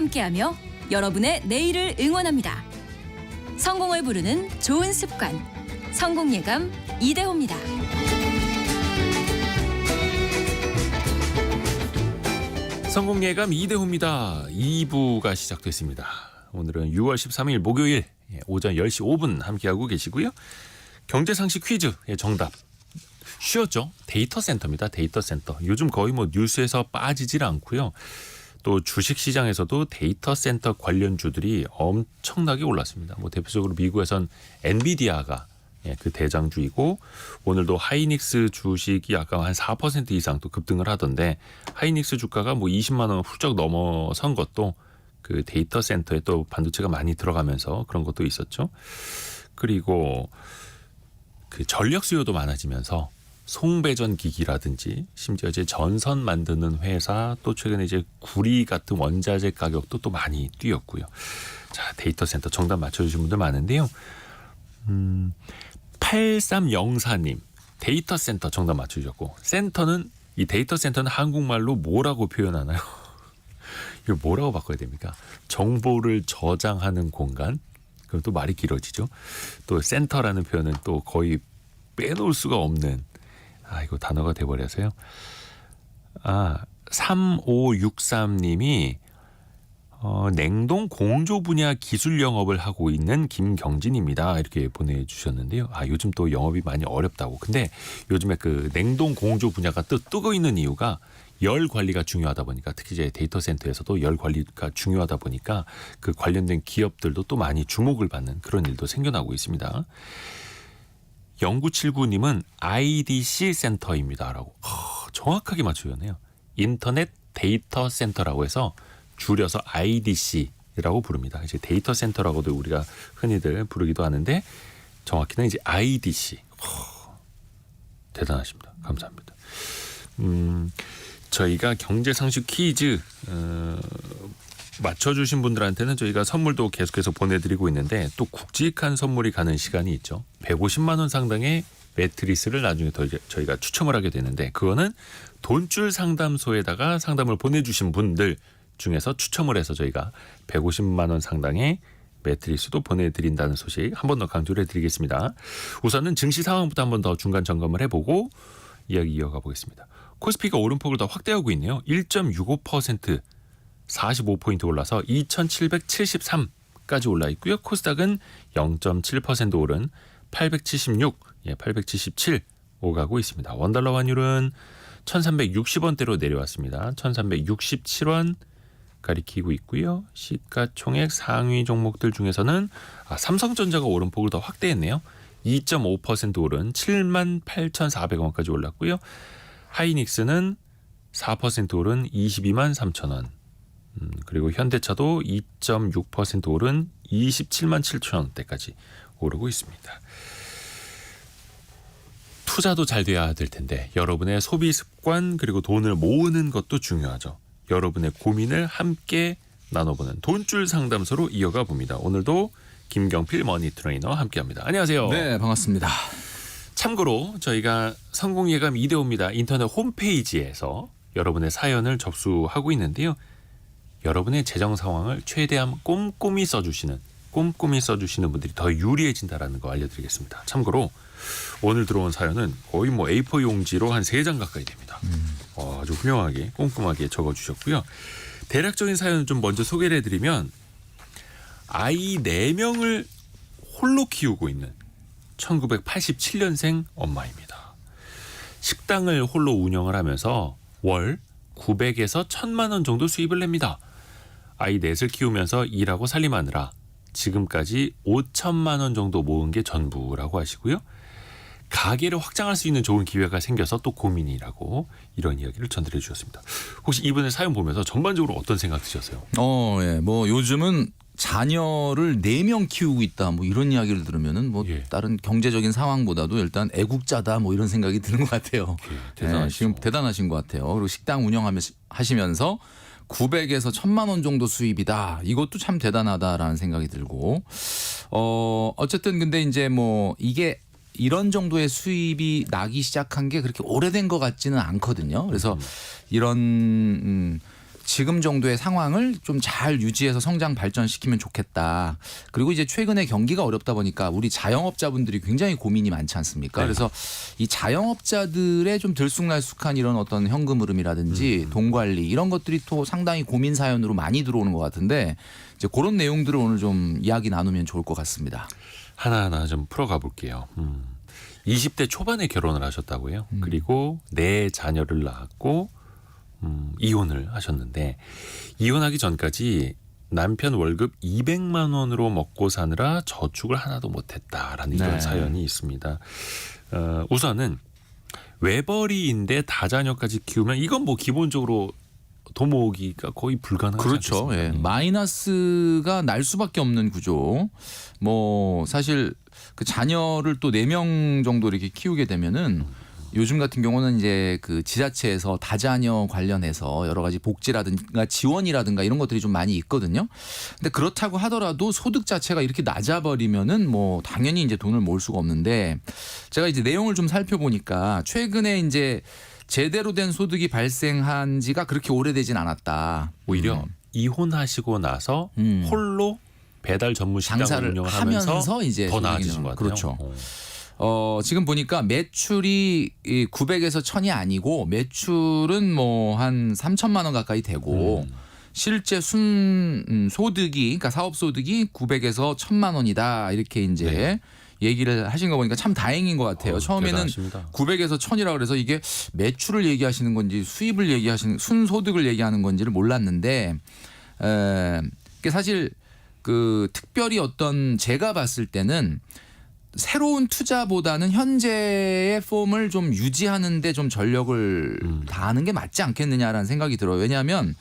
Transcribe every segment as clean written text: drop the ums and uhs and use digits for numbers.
함께하며 여러분의 내일을 응원합니다. 성공을 부르는 좋은 습관, 성공예감 이대호입니다. 성공예감 이대호입니다. 2부가 시작됐습니다. 오늘은 6월 13일 목요일 오전 10시 5분 함께하고 계시고요. 경제상식 퀴즈 정답 쉬웠죠? 데이터 센터입니다. 데이터 센터. 요즘 거의 뉴스에서 빠지질 않고요. 또 주식시장에서도 데이터 센터 관련주들이 엄청나게 올랐습니다. 대표적으로 미국에선 엔비디아가 그 대장주이고 오늘도 하이닉스 주식이 아까 한 4% 이상 또 급등을 하던데 하이닉스 주가가 20만 원 훌쩍 넘어선 것도 그 데이터 센터에 또 반도체가 많이 들어가면서 그런 것도 있었죠. 그리고 그 전력 수요도 많아지면서 송배전 기기라든지 심지어 이제 전선 만드는 회사 또 최근에 이제 구리 같은 원자재 가격도 또 많이 뛰었고요. 자, 데이터 센터 정답 맞춰주신 분들 많은데요. 8304님 데이터 센터 정답 맞추셨고 이 데이터 센터는 한국말로 뭐라고 표현하나요? 이거 뭐라고 바꿔야 됩니까? 정보를 저장하는 공간. 그럼 또 말이 길어지죠. 또 센터라는 표현은 또 거의 빼놓을 수가 없는 이거 단어가 돼버려서요. 3563님이 냉동 공조 분야 기술 영업을 하고 있는 김경진입니다. 이렇게 보내주셨는데요. 요즘 또 영업이 많이 어렵다고. 근데 요즘에 그 냉동 공조 분야가 또 뜨고 있는 이유가 열 관리가 중요하다 보니까 특히 이제 데이터 센터에서도 열 관리가 중요하다 보니까 그 관련된 기업들도 또 많이 주목을 받는 그런 일도 생겨나고 있습니다. 0979님은 IDC 센터입니다라고 정확하게 맞추셨네요. 인터넷 데이터 센터라고 해서 줄여서 IDC라고 부릅니다. 이제 데이터 센터라고도 우리가 흔히들 부르기도 하는데 정확히는 이제 IDC. 대단하십니다. 감사합니다. 저희가 경제상식 퀴즈 맞춰주신 분들한테는 저희가 선물도 계속해서 보내드리고 있는데 또 굵직한 선물이 가는 시간이 있죠. 150만 원 상당의 매트리스를 나중에 저희가 추첨을 하게 되는데 그거는 돈줄 상담소에다가 상담을 보내주신 분들 중에서 추첨을 해서 저희가 150만 원 상당의 매트리스도 보내드린다는 소식 한 번 더 강조를 해드리겠습니다. 우선은 증시 상황부터 한 번 더 중간 점검을 해보고 이야기 이어가 보겠습니다. 코스피가 오름폭을 더 확대하고 있네요. 1.65% 45포인트 올라서 2773까지 올라 있고요. 코스닥은 0.7% 오른 876, 877 오가고 있습니다. 원달러 환율은 1360원대로 내려왔습니다. 1367원 가리키고 있고요. 시가총액 상위 종목들 중에서는 삼성전자가 오름폭을 더 확대했네요. 2.5% 오른 78,400원까지 올랐고요. 하이닉스는 4% 오른 22만 3천원. 그리고 현대차도 2.6% 오른 27만 7천 원대까지 오르고 있습니다. 투자도 잘 돼야 될 텐데 여러분의 소비 습관 그리고 돈을 모으는 것도 중요하죠. 여러분의 고민을 함께 나눠보는 돈줄 상담소로 이어가 봅니다. 오늘도 김경필 머니 트레이너와 함께합니다. 안녕하세요. 네, 반갑습니다. 참고로 저희가 성공예감 이대호입니다. 인터넷 홈페이지에서 여러분의 사연을 접수하고 있는데요. 여러분의 재정 상황을 최대한 꼼꼼히 써주시는 분들이 더 유리해진다는 거 알려드리겠습니다. 참고로 오늘 들어온 사연은 거의 A4 용지로 한 3장 가까이 됩니다. 아주 훌륭하게 꼼꼼하게 적어주셨고요. 대략적인 사연을 좀 먼저 소개를 해드리면 아이 4명을 홀로 키우고 있는 1987년생 엄마입니다. 식당을 홀로 운영을 하면서 월 900에서 1000만 원 정도 수입을 냅니다. 아이 넷을 키우면서 일하고 살림하느라 지금까지 5천만 원 정도 모은 게 전부라고 하시고요. 가게를 확장할 수 있는 좋은 기회가 생겨서 또 고민이라고 이런 이야기를 전달해 주셨습니다. 혹시 이분의 사연 보면서 전반적으로 어떤 생각 드셨어요? 예. 요즘은 자녀를 4명 키우고 있다 이런 이야기를 들으면은 다른 경제적인 상황보다도 일단 애국자다 이런 생각이 드는 것 같아요. 지금 대단하신 것 같아요. 그리고 식당 운영하시면서 900에서 1000만 원 정도 수입이다. 이것도 참 대단하다라는 생각이 들고 어쨌든 근데 이제 이게 이런 정도의 수입이 나기 시작한 게 그렇게 오래된 것 같지는 않거든요. 그래서 이런 지금 정도의 상황을 좀 잘 유지해서 성장 발전시키면 좋겠다. 그리고 이제 최근에 경기가 어렵다 보니까 우리 자영업자분들이 굉장히 고민이 많지 않습니까? 네. 그래서 이 자영업자들의 좀 들쑥날쑥한 이런 어떤 현금 흐름이라든지 돈 관리 이런 것들이 또 상당히 고민 사연으로 많이 들어오는 것 같은데 이제 그런 내용들을 오늘 좀 이야기 나누면 좋을 것 같습니다. 하나하나 좀 풀어가 볼게요. 20대 초반에 결혼을 하셨다고요. 그리고 4자녀를 낳았고 이혼을 하셨는데 이혼하기 전까지 남편 월급 200만 원으로 먹고 사느라 저축을 하나도 못했다라는 이런 네. 사연이 있습니다. 우선은 외벌이인데 다자녀까지 키우면 이건 뭐 기본적으로 돈 모으기가 거의 불가능하지 그렇죠. 않겠습니까? 예. 마이너스가 날 수밖에 없는 구조. 뭐 사실 그 자녀를 또 4명 정도 이렇게 키우게 되면은 요즘 같은 경우는 이제 그 지자체에서 다자녀 관련해서 여러 가지 복지라든가 지원이라든가 이런 것들이 좀 많이 있거든요. 근데 그렇다고 하더라도 소득 자체가 이렇게 낮아버리면은 뭐 당연히 이제 돈을 모을 수가 없는데 제가 이제 내용을 좀 살펴보니까 최근에 이제 제대로 된 소득이 발생한 지가 그렇게 오래되진 않았다. 오히려 이혼하시고 나서 홀로 배달 전문 식당을 장사를 운영을 하면서 이제 더 소득이 나아지신 것 같아요. 그렇죠. 지금 보니까 매출이 900에서 1000이 아니고 매출은 뭐 한 3천만 원 가까이 되고 실제 소득이 그러니까 사업 소득이 900에서 1000만 원이다 이렇게 이제 네. 얘기를 하신 거 보니까 참 다행인 것 같아요. 처음에는 대단하십니다. 900에서 1000이라 그래서 이게 매출을 얘기하시는 건지 수입을 얘기하시는 순소득을 얘기하는 건지를 몰랐는데 이게 사실 그 특별히 어떤 제가 봤을 때는 새로운 투자보다는 현재의 폼을 좀 유지하는 데 좀 전력을 다하는 게 맞지 않겠느냐라는 생각이 들어요. 왜냐하면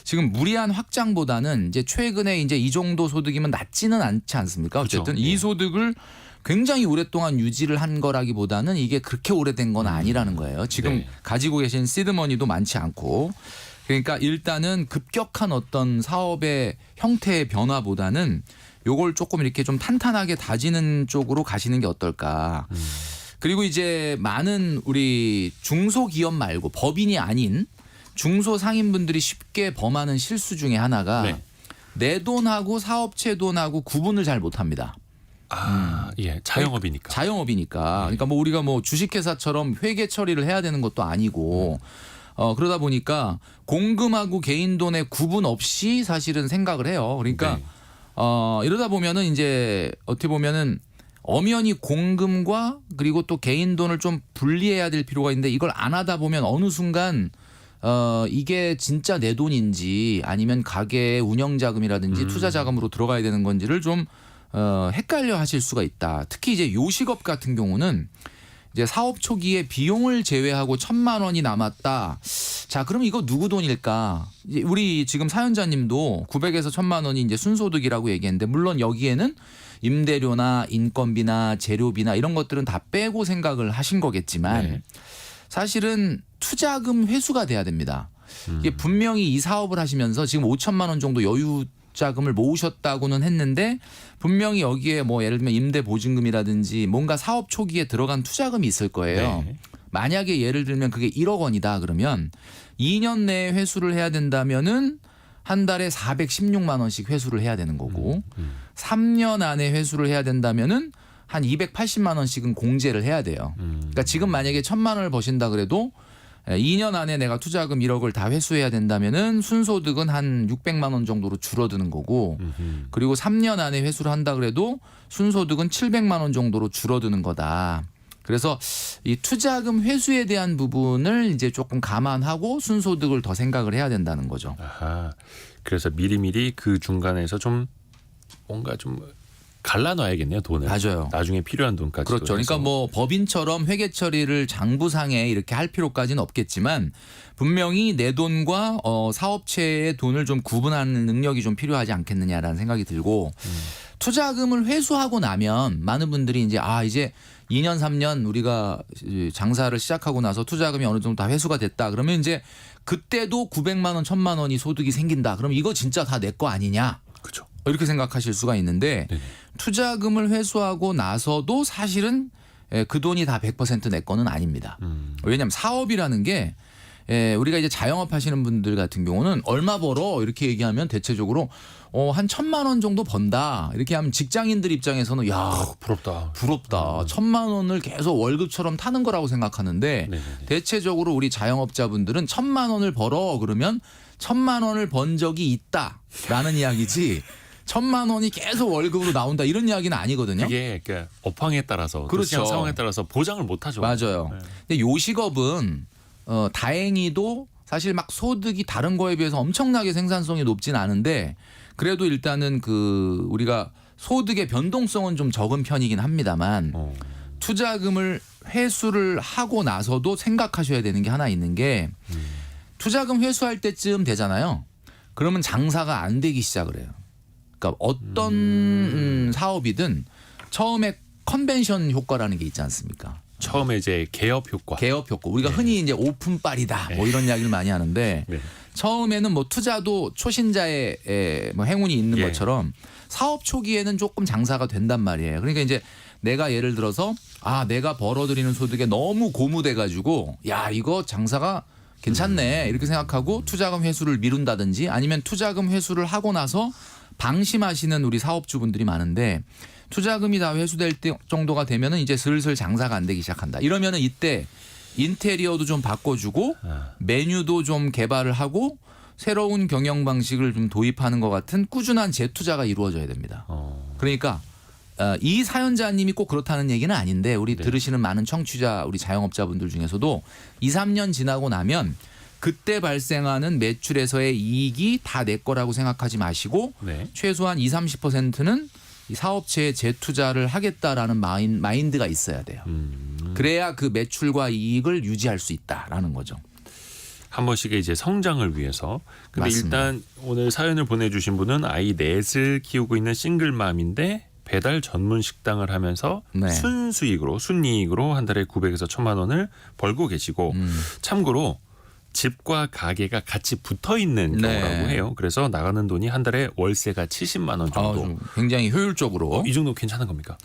지금 무리한 확장보다는 이제 최근에 이제 이 정도 소득이면 낮지는 않지 않습니까? 어쨌든 그렇죠. 이 소득을 굉장히 오랫동안 유지를 한 거라기보다는 이게 그렇게 오래된 건 아니라는 거예요. 지금 네. 가지고 계신 시드머니도 많지 않고 그러니까 일단은 급격한 어떤 사업의 형태의 변화보다는 요걸 조금 이렇게 좀 탄탄하게 다지는 쪽으로 가시는 게 어떨까. 그리고 이제 많은 우리 중소기업 말고 법인이 아닌 중소상인분들이 쉽게 범하는 실수 중에 하나가 네. 내 돈하고 사업체 돈하고 구분을 잘 못합니다. 예, 자영업이니까. 자영업이니까. 그러니까 뭐 우리가 뭐 주식회사처럼 회계 처리를 해야 되는 것도 아니고 그러다 보니까 공금하고 개인 돈의 구분 없이 사실은 생각을 해요. 그러니까 네. 이러다 보면은 이제 어떻게 보면은 엄연히 공금과 그리고 또 개인 돈을 좀 분리해야 될 필요가 있는데 이걸 안 하다 보면 어느 순간 이게 진짜 내 돈인지 아니면 가게의 운영 자금이라든지 투자 자금으로 들어가야 되는 건지를 좀 헷갈려 하실 수가 있다. 특히 이제 요식업 같은 경우는 이제 사업 초기에 비용을 제외하고 1000만 원이 남았다. 자, 그럼 이거 누구 돈일까? 이제 우리 지금 사연자님도 900에서 1000만 원이 이제 순소득이라고 얘기했는데 물론 여기에는 임대료나 인건비나 재료비나 이런 것들은 다 빼고 생각을 하신 거겠지만 네. 사실은 투자금 회수가 돼야 됩니다. 이게 분명히 이 사업을 하시면서 지금 5천만 원 정도 여유 자금을 모으셨다고는 했는데 분명히 여기에 뭐 예를 들면 임대 보증금이라든지 뭔가 사업 초기에 들어간 투자금이 있을 거예요. 네. 만약에 예를 들면 그게 1억 원이다 그러면 2년 내에 회수를 해야 된다면은 한 달에 416만 원씩 회수를 해야 되는 거고 3년 안에 회수를 해야 된다면은 한 280만 원씩은 공제를 해야 돼요. 그러니까 지금 만약에 1000만 원을 버신다 그래도 2년 안에 내가 투자금 1억을 다 회수해야 된다면은 순소득은 한 600만 원 정도로 줄어드는 거고 그리고 3년 안에 회수를 한다 그래도 순소득은 700만 원 정도로 줄어드는 거다. 그래서 이 투자금 회수에 대한 부분을 이제 조금 감안하고 순소득을 더 생각을 해야 된다는 거죠. 아하. 그래서 미리미리 그 중간에서 좀 뭔가 좀 갈라놔야겠네요, 돈을. 맞아요. 나중에 필요한 돈까지. 그렇죠. 그러니까 뭐 법인처럼 회계 처리를 장부상에 이렇게 할 필요까지는 없겠지만 분명히 내 돈과 사업체의 돈을 좀 구분하는 능력이 좀 필요하지 않겠느냐라는 생각이 들고 투자금을 회수하고 나면 많은 분들이 이제 이제 2년 3년 우리가 장사를 시작하고 나서 투자금이 어느 정도 다 회수가 됐다. 그러면 이제 그때도 900만 원, 1000만 원이 소득이 생긴다. 그럼 이거 진짜 다 내 거 아니냐? 그렇죠. 이렇게 생각하실 수가 있는데 네네. 투자금을 회수하고 나서도 사실은 그 돈이 다 100% 내 거는 아닙니다. 왜냐하면 사업이라는 게 우리가 이제 자영업 하시는 분들 같은 경우는 얼마 벌어 이렇게 얘기하면 대체적으로 한 1,000만 원 정도 번다 이렇게 하면 직장인들 입장에서는 야 부럽다. 1,000만 원을 계속 월급처럼 타는 거라고 생각하는데 네네네. 대체적으로 우리 자영업자분들은 1,000만 원을 벌어 그러면 1,000만 원을 번 적이 있다라는 이야기지 1,000만 원이 계속 월급으로 나온다 이런 이야기는 아니거든요. 그게 그러니까 업황에 따라서 또 그렇죠. 시장 상황에 따라서 보장을 못 하죠. 맞아요. 네. 근데 요식업은 다행히도 사실 막 소득이 다른 거에 비해서 엄청나게 생산성이 높진 않은데 그래도 일단은 그 우리가 소득의 변동성은 좀 적은 편이긴 합니다만 투자금을 회수를 하고 나서도 생각하셔야 되는 게 하나 있는 게 투자금 회수할 때쯤 되잖아요. 그러면 장사가 안 되기 시작을 해요. 그러니까 어떤 사업이든 처음에 컨벤션 효과라는 게 있지 않습니까? 처음에 이제 개업 효과. 개업 효과. 우리가 흔히 이제 오픈빨이다 뭐 이런 이야기를 많이 하는데 네. 처음에는 뭐 투자도 초신자의 뭐 행운이 있는 예. 것처럼 사업 초기에는 조금 장사가 된단 말이에요. 그러니까 이제 내가 예를 들어서 내가 벌어들이는 소득에 너무 고무돼 가지고 야 이거 장사가 괜찮네 이렇게 생각하고 투자금 회수를 미룬다든지 아니면 투자금 회수를 하고 나서 방심하시는 우리 사업주분들이 많은데 투자금이 다 회수될 때 정도가 되면은 이제 슬슬 장사가 안 되기 시작한다. 이러면은 이때 인테리어도 좀 바꿔주고 메뉴도 좀 개발을 하고 새로운 경영 방식을 좀 도입하는 것 같은 꾸준한 재투자가 이루어져야 됩니다. 그러니까 이 사연자님이 꼭 그렇다는 얘기는 아닌데 우리 네. 들으시는 많은 청취자 우리 자영업자분들 중에서도 2, 3년 지나고 나면 그때 발생하는 매출에서의 이익이 다 내 거라고 생각하지 마시고 네. 최소한 20, 30%는 이 사업체에 재투자를 하겠다라는 마인드가 있어야 돼요. 그래야 그 매출과 이익을 유지할 수 있다라는 거죠. 한 번씩의 이제 성장을 위해서. 근데 맞습니다. 일단 오늘 사연을 보내주신 분은 아이 넷을 키우고 있는 싱글맘인데 배달 전문 식당을 하면서 네. 순이익으로 한 달에 900에서 1,000만 원을 벌고 계시고 참고로 집과 가게가 같이 붙어 있는 네. 경우라고 해요. 그래서 나가는 돈이 한 달에 월세가 70만 원 정도. 좀 굉장히 효율적으로. 이 정도 괜찮은 겁니까?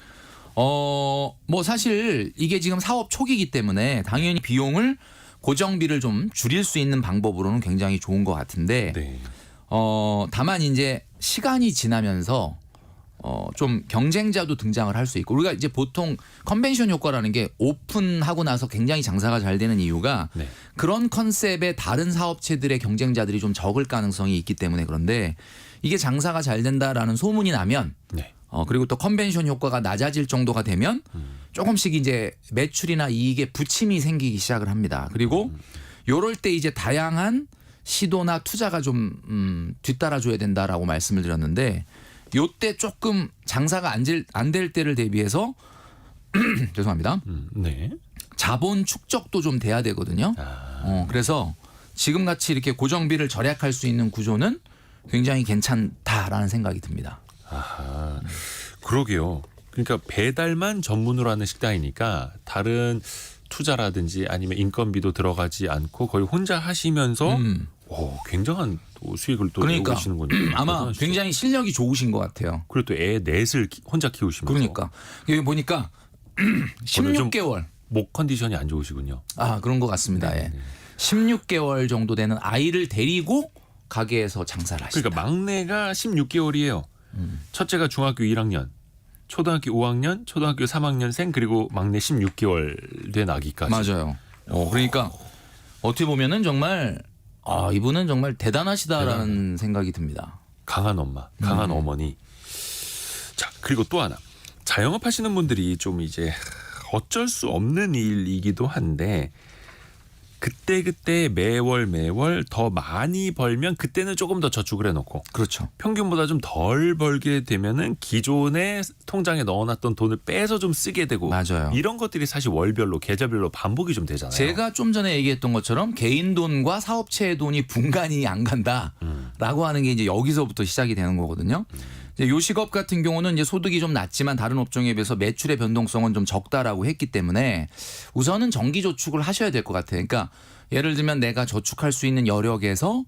뭐 사실 이게 지금 사업 초기이기 때문에 당연히 비용을 고정비를 좀 줄일 수 있는 방법으로는 굉장히 좋은 것 같은데 네. 다만 이제 시간이 지나면서 좀 경쟁자도 등장을 할 수 있고 우리가 이제 보통 컨벤션 효과라는 게 오픈하고 나서 굉장히 장사가 잘 되는 이유가 네. 그런 컨셉의 다른 사업체들의 경쟁자들이 좀 적을 가능성이 있기 때문에 그런데 이게 장사가 잘 된다라는 소문이 나면 네. 그리고 또 컨벤션 효과가 낮아질 정도가 되면 조금씩 이제 매출이나 이익에 부침이 생기기 시작을 합니다. 그리고 요럴 때 이제 다양한 시도나 투자가 좀 뒤따라줘야 된다라고 말씀을 드렸는데 요때 조금 장사가 안 될 때를 대비해서 죄송합니다. 네. 자본 축적도 좀 돼야 되거든요. 그래서 지금 같이 이렇게 고정비를 절약할 수 있는 구조는 굉장히 괜찮다라는 생각이 듭니다. 아하. 그러게요. 그러니까 배달만 전문으로 하는 식당이니까 다른 투자라든지 아니면 인건비도 들어가지 않고 거의 혼자 하시면서 굉장한 또 수익을 또 내고 그러니까 계시는군요. 아마 대단하시죠. 굉장히 실력이 좋으신 것 같아요. 그리고 또 애 넷을 혼자 키우시면서 그러니까 여기 보니까 16개월 목 컨디션이 안 좋으시군요. 그런 것 같습니다. 예. 16개월 정도 되는 아이를 데리고 가게에서 장사를 하신다. 그러니까 막내가 16개월이에요. 첫째가 중학교 1학년, 초등학교 5학년, 초등학교 3학년생 그리고 막내 16개월 된 아기까지. 맞아요. 그러니까 어떻게 보면은 정말 이분은 정말 대단하시다라는 생각이 듭니다. 강한 엄마, 강한 어머니. 자, 그리고 또 하나. 자영업 하시는 분들이 좀 이제 어쩔 수 없는 일이기도 한데 그때 매월 더 많이 벌면 그때는 조금 더 저축을 해놓고 그렇죠. 평균보다 좀 덜 벌게 되면은 기존에 통장에 넣어놨던 돈을 빼서 좀 쓰게 되고 맞아요. 이런 것들이 사실 월별로 계절별로 반복이 좀 되잖아요. 제가 좀 전에 얘기했던 것처럼 개인 돈과 사업체의 돈이 분간이 안 간다라고 하는 게 이제 여기서부터 시작이 되는 거거든요. 이제 요식업 같은 경우는 이제 소득이 좀 낮지만 다른 업종에 비해서 매출의 변동성은 좀 적다라고 했기 때문에 우선은 정기 저축을 하셔야 될 것 같아요. 그러니까 예를 들면 내가 저축할 수 있는 여력에서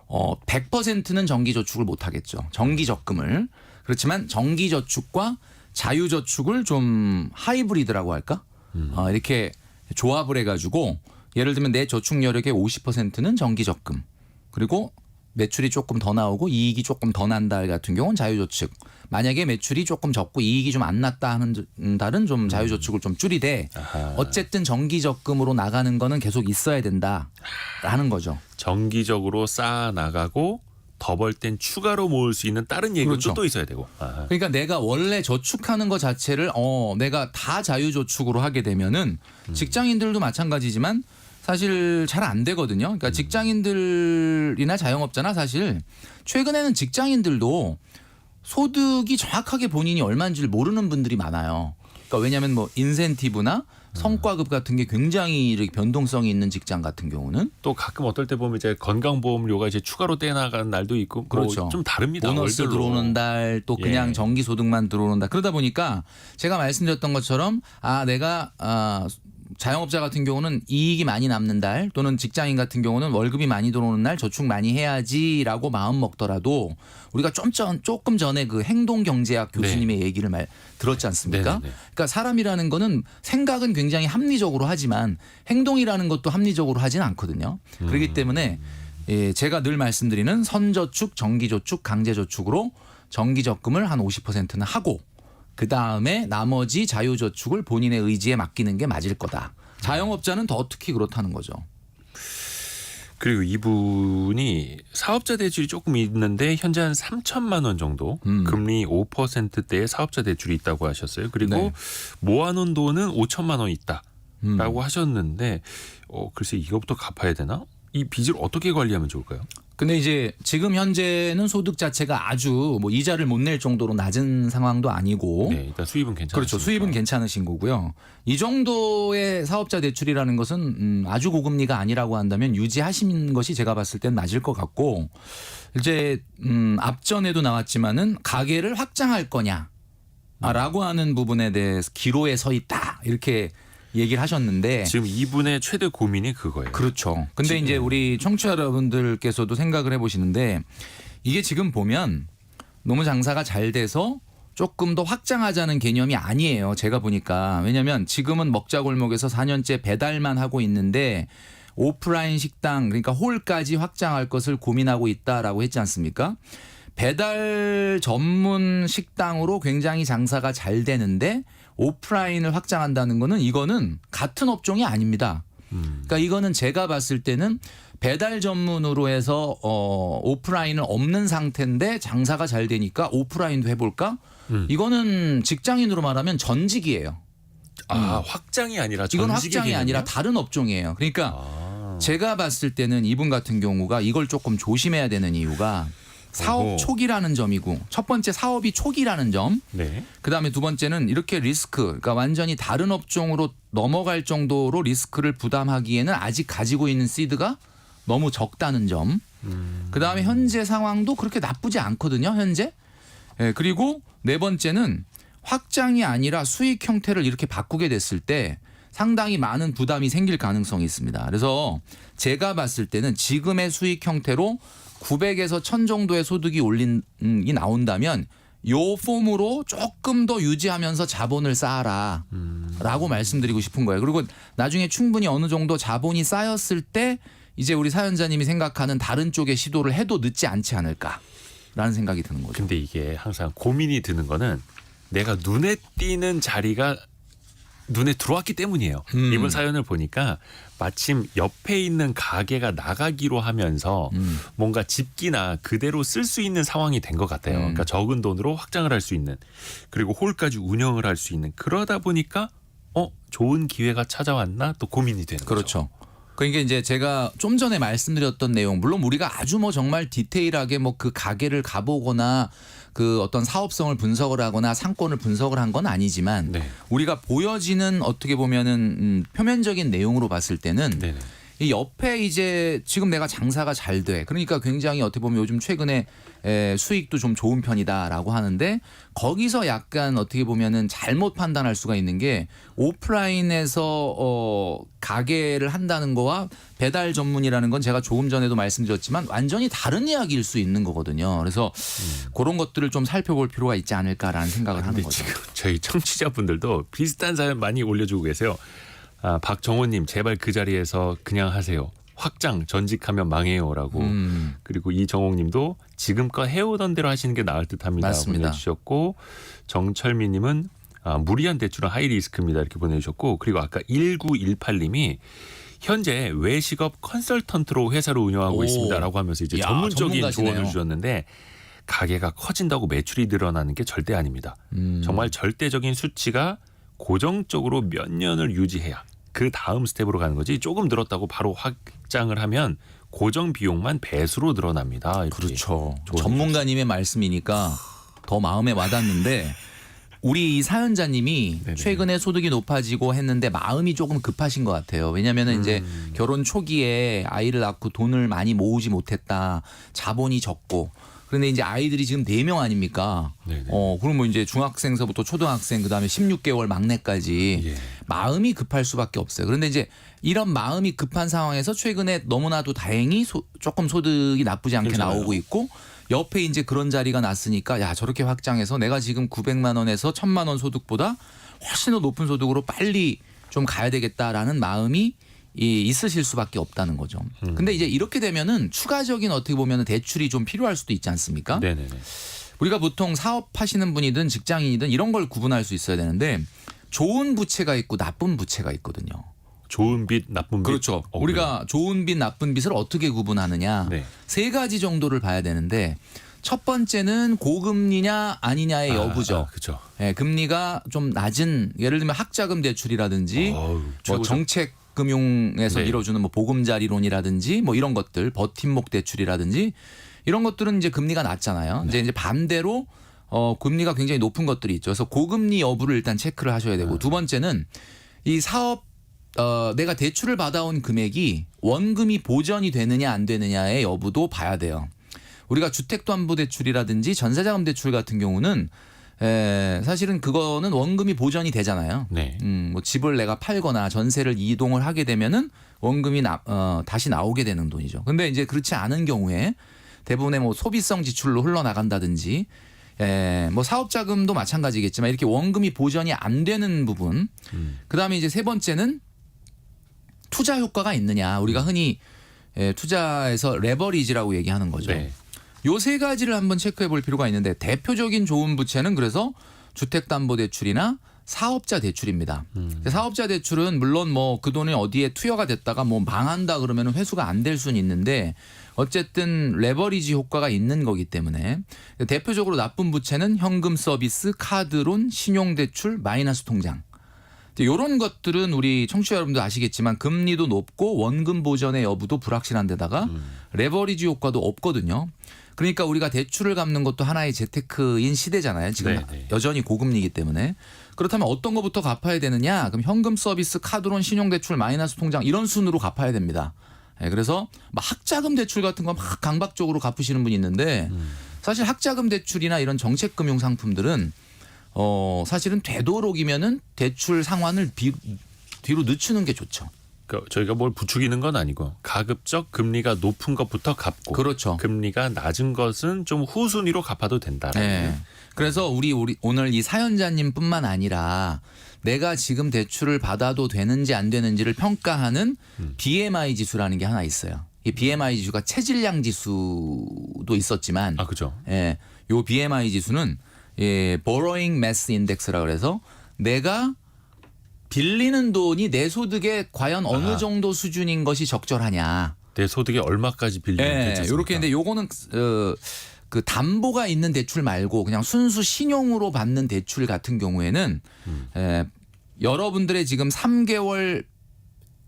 100%는 정기 저축을 못 하겠죠. 정기 적금을. 그렇지만 정기 저축과 자유 저축을 좀 하이브리드라고 할까? 이렇게 조합을 해가지고 예를 들면 내 저축 여력의 50%는 정기적금 그리고 매출이 조금 더 나오고 이익이 조금 더 난 달 같은 경우는 자유저축. 만약에 매출이 조금 적고 이익이 좀 안 났다 하는 달은 좀 자유저축을 좀 줄이되 어쨌든 정기적금으로 나가는 거는 계속 있어야 된다라는 거죠. 정기적으로 쌓아 나가고 더 벌 땐 추가로 모을 수 있는 다른 예금도 그렇죠. 또 있어야 되고. 그러니까 내가 원래 저축하는 것 자체를 내가 다 자유저축으로 하게 되면은 직장인들도 마찬가지지만 사실 잘 안 되거든요. 그러니까 직장인들이나 자영업자나 사실 최근에는 직장인들도 소득이 정확하게 본인이 얼마인지를 모르는 분들이 많아요. 그러니까 왜냐하면 뭐 인센티브나 성과급 같은 게 굉장히 이렇게 변동성이 있는 직장 같은 경우는 또 가끔 어떨 때 보면 이제 건강보험료가 이제 추가로 떼나가는 날도 있고 그렇죠. 뭐좀 다릅니다. 보너스 월별로. 들어오는 달 또 그냥 예. 정기소득만 들어오는 달 그러다 보니까 제가 말씀드렸던 것처럼 내가 자영업자 같은 경우는 이익이 많이 남는 달 또는 직장인 같은 경우는 월급이 많이 들어오는 날 저축 많이 해야지라고 마음 먹더라도 우리가 조금 전에 그 행동경제학 교수님의 얘기를 들었지 않습니까? 네네네. 그러니까 사람이라는 거는 생각은 굉장히 합리적으로 하지만 행동이라는 것도 합리적으로 하진 않거든요. 그렇기 때문에 제가 늘 말씀드리는 선저축, 정기저축, 강제저축으로 정기적금을 한 50%는 하고 그다음에 나머지 자유저축을 본인의 의지에 맡기는 게 맞을 거다. 자영업자는 더 특히 그렇다는 거죠. 그리고 이분이 사업자 대출이 조금 있는데 현재 한 3천만 원 정도 금리 5%대의 사업자 대출이 있다고 하셨어요. 그리고 네. 모아놓은 돈은 5천만 원 있다라고 하셨는데 글쎄 이거부터 갚아야 되나? 이 빚을 어떻게 관리하면 좋을까요? 근데 이제 지금 현재는 소득 자체가 아주 뭐 이자를 못 낼 정도로 낮은 상황도 아니고 네, 일단 수입은 괜찮으시니까. 그렇죠. 수입은 괜찮으신 거고요. 이 정도의 사업자 대출이라는 것은 아주 고금리가 아니라고 한다면 유지하시는 것이 제가 봤을 땐 맞을 것 같고 이제 앞전에도 나왔지만은 가게를 확장할 거냐라고 하는 부분에 대해서 기로에 서 있다 이렇게 얘기를 하셨는데 지금 이분의 최대 고민이 그거예요. 그렇죠. 근데 이제 우리 청취자 여러분들께서도 생각을 해보시는데 이게 지금 보면 너무 장사가 잘 돼서 조금 더 확장하자는 개념이 아니에요. 제가 보니까. 왜냐하면 지금은 먹자골목에서 4년째 배달만 하고 있는데 오프라인 식당 그러니까 홀까지 확장할 것을 고민하고 있다라고 했지 않습니까? 배달 전문 식당으로 굉장히 장사가 잘 되는데 오프라인을 확장한다는 거는 이거는 같은 업종이 아닙니다. 그러니까 이거는 제가 봤을 때는 배달 전문으로 해서 오프라인은 없는 상태인데 장사가 잘 되니까 오프라인도 해볼까? 이거는 직장인으로 말하면 전직이에요. 확장이 아니라 이건 전직의 확장이 개념이요? 아니라 다른 업종이에요. 그러니까 제가 봤을 때는 이분 같은 경우가 이걸 조금 조심해야 되는 이유가 사업 초기라는 점이고 첫 번째 사업이 초기라는 점 네. 그다음에 두 번째는 이렇게 리스크 그러니까 완전히 다른 업종으로 넘어갈 정도로 리스크를 부담하기에는 아직 가지고 있는 시드가 너무 적다는 점 그다음에 현재 상황도 그렇게 나쁘지 않거든요. 현재 그리고 네 번째는 확장이 아니라 수익 형태를 이렇게 바꾸게 됐을 때 상당히 많은 부담이 생길 가능성이 있습니다. 그래서 제가 봤을 때는 지금의 수익 형태로 900에서 1000 정도의 소득이 올린이 나온다면 요 폼으로 조금 더 유지하면서 자본을 쌓아라 라고 말씀드리고 싶은 거예요. 그리고 나중에 충분히 어느 정도 자본이 쌓였을 때 이제 우리 사연자님이 생각하는 다른 쪽의 시도를 해도 늦지 않지 않을까라는 생각이 드는 거죠. 근데 이게 항상 고민이 드는 거는 내가 눈에 띄는 자리가 눈에 들어왔기 때문이에요. 이분 사연을 보니까 마침 옆에 있는 가게가 나가기로 하면서 뭔가 집기나 그대로 쓸 수 있는 상황이 된 것 같아요. 그러니까 적은 돈으로 확장을 할 수 있는 그리고 홀까지 운영을 할 수 있는 그러다 보니까 좋은 기회가 찾아왔나 또 고민이 되는 거죠. 그렇죠. 그러니까 이제 제가 좀 전에 말씀드렸던 내용 물론 우리가 아주 뭐 정말 디테일하게 뭐 그 가게를 가보거나 그 어떤 사업성을 분석을 하거나 상권을 분석을 한 건 아니지만 네. 우리가 보여지는 어떻게 보면은 표면적인 내용으로 봤을 때는 네네. 이 옆에 이제 지금 내가 장사가 잘 돼. 그러니까 굉장히 어떻게 보면 요즘 최근에 수익도 좀 좋은 편이다라고 하는데 거기서 약간 어떻게 보면은 잘못 판단할 수가 있는 게 오프라인에서 가게를 한다는 거와 배달 전문이라는 건 제가 조금 전에도 말씀드렸지만 완전히 다른 이야기일 수 있는 거거든요. 그래서 그런 것들을 좀 살펴볼 필요가 있지 않을까라는 생각을 하는 근데 거죠. 지금 저희 청취자분들도 비슷한 사연 많이 올려주고 계세요. 박정호님 제발 그 자리에서 그냥 하세요. 확장 전직하면 망해요라고. 그리고 이정옥님도 지금껏 해오던 대로 하시는 게 나을 듯합니다. 맞습니다. 보내주셨고 정철미님은 무리한 대출은 하이리스크입니다 이렇게 보내주셨고 그리고 아까 1918님이 현재 외식업 컨설턴트로 회사를 운영하고 오. 있습니다라고 하면서 이제 야, 전문적인 전문가시네요. 조언을 주셨는데 가게가 커진다고 매출이 늘어나는 게 절대 아닙니다. 정말 절대적인 수치가 고정적으로 몇 년을 유지해야 그 다음 스텝으로 가는 거지 조금 늘었다고 바로 확장을 하면 고정 비용만 배수로 늘어납니다. 이렇게 그렇죠. 조언해 전문가님의 말씀이니까 더 마음에 와닿는데 우리 이 사연자님이 네네. 최근에 소득이 높아지고 했는데 마음이 조금 급하신 것 같아요. 왜냐하면 이제 결혼 초기에 아이를 낳고 돈을 많이 모으지 못했다. 자본이 적고. 그런데 이제 아이들이 지금 4명 아닙니까? 네네. 그럼 뭐 이제 중학생서부터 초등학생 그다음에 16개월 막내까지 예. 마음이 급할 수밖에 없어요. 그런데 이제 이런 마음이 급한 상황에서 최근에 너무나도 다행히 조금 소득이 나쁘지 않게 괜찮아요. 나오고 있고 옆에 이제 그런 자리가 났으니까 야 저렇게 확장해서 내가 지금 900만 원에서 1000만 원 소득보다 훨씬 더 높은 소득으로 빨리 좀 가야 되겠다라는 마음이 있으실 수밖에 없다는 거죠. 근데 이제 이렇게 되면은 추가적인 어떻게 보면 대출이 좀 필요할 수도 있지 않습니까? 네네네. 우리가 보통 사업하시는 분이든 직장인이든 이런 걸 구분할 수 있어야 되는데 좋은 부채가 있고 나쁜 부채가 있거든요. 좋은 빚, 나쁜 빚. 그렇죠. 우리가 좋은 빚, 나쁜 빚을 어떻게 구분하느냐. 네. 3가지 정도를 봐야 되는데 첫 번째는 고금리냐 아니냐의 여부죠. 그렇죠. 예, 금리가 좀 낮은 예를 들면 학자금 대출이라든지 어우, 뭐 최고죠. 정책 금융에서 네. 이뤄주는 뭐 보금자리론이라든지 뭐 이런 것들 버팀목 대출이라든지 이런 것들은 이제 금리가 낮잖아요. 네. 이제 반대로 금리가 굉장히 높은 것들이 있죠. 그래서 고금리 여부를 일단 체크를 하셔야 되고 두 번째는 이 사업 내가 대출을 받아온 금액이 원금이 보전이 되느냐 안 되느냐의 여부도 봐야 돼요. 우리가 주택담보대출이라든지 전세자금 대출 같은 경우는 사실은 그거는 원금이 보전이 되잖아요. 네. 뭐 집을 내가 팔거나 전세를 이동을 하게 되면은 원금이 다시 나오게 되는 돈이죠. 근데 이제 그렇지 않은 경우에 대부분의 뭐 소비성 지출로 흘러나간다든지 뭐 사업자금도 마찬가지겠지만 이렇게 원금이 보전이 안 되는 부분. 그다음에 이제 세 번째는 투자 효과가 있느냐. 우리가 흔히 투자에서 레버리지라고 얘기하는 거죠. 네. 요 3가지를 한번 체크해 볼 필요가 있는데 대표적인 좋은 부채는 그래서 주택담보대출이나 사업자 대출입니다. 사업자 대출은 물론 뭐 그 돈이 어디에 투여가 됐다가 뭐 망한다 그러면 회수가 안 될 수는 있는데 어쨌든 레버리지 효과가 있는 거기 때문에 대표적으로 나쁜 부채는 현금 서비스, 카드론, 신용대출, 마이너스 통장. 이런 것들은 우리 청취자 여러분도 아시겠지만 금리도 높고 원금 보전의 여부도 불확실한 데다가 레버리지 효과도 없거든요. 그러니까 우리가 대출을 갚는 것도 하나의 재테크인 시대잖아요. 지금 네네. 여전히 고금리이기 때문에. 그렇다면 어떤 것부터 갚아야 되느냐. 그럼 현금 서비스, 카드론, 신용대출, 마이너스 통장 이런 순으로 갚아야 됩니다. 그래서 막 학자금 대출 같은 거 막 강박적으로 갚으시는 분이 있는데 사실 학자금 대출이나 이런 정책금융 상품들은 사실은 되도록이면은 대출 상환을 뒤로 늦추는 게 좋죠. 그러니까 저희가 뭘 부추기는 건 아니고 가급적 금리가 높은 것부터 갚고 그렇죠. 금리가 낮은 것은 좀 후순위로 갚아도 된다라는. 네. 그래서 우리 오늘 이 사연자님뿐만 아니라 내가 지금 대출을 받아도 되는지 안 되는지를 평가하는 BMI 지수라는 게 하나 있어요. 이 BMI 지수가 체질량 지수도 있었지만, 그죠. 요 BMI 지수는 borrowing mass index라 그래서 내가 빌리는 돈이 내 소득에 과연 어느 정도 수준인 것이 적절하냐. 내 소득에 얼마까지 빌리면 괜찮습니까? 이렇게 했는데 요거는 그 담보가 있는 대출 말고 그냥 순수 신용으로 받는 대출 같은 경우에는 여러분들의 지금 3개월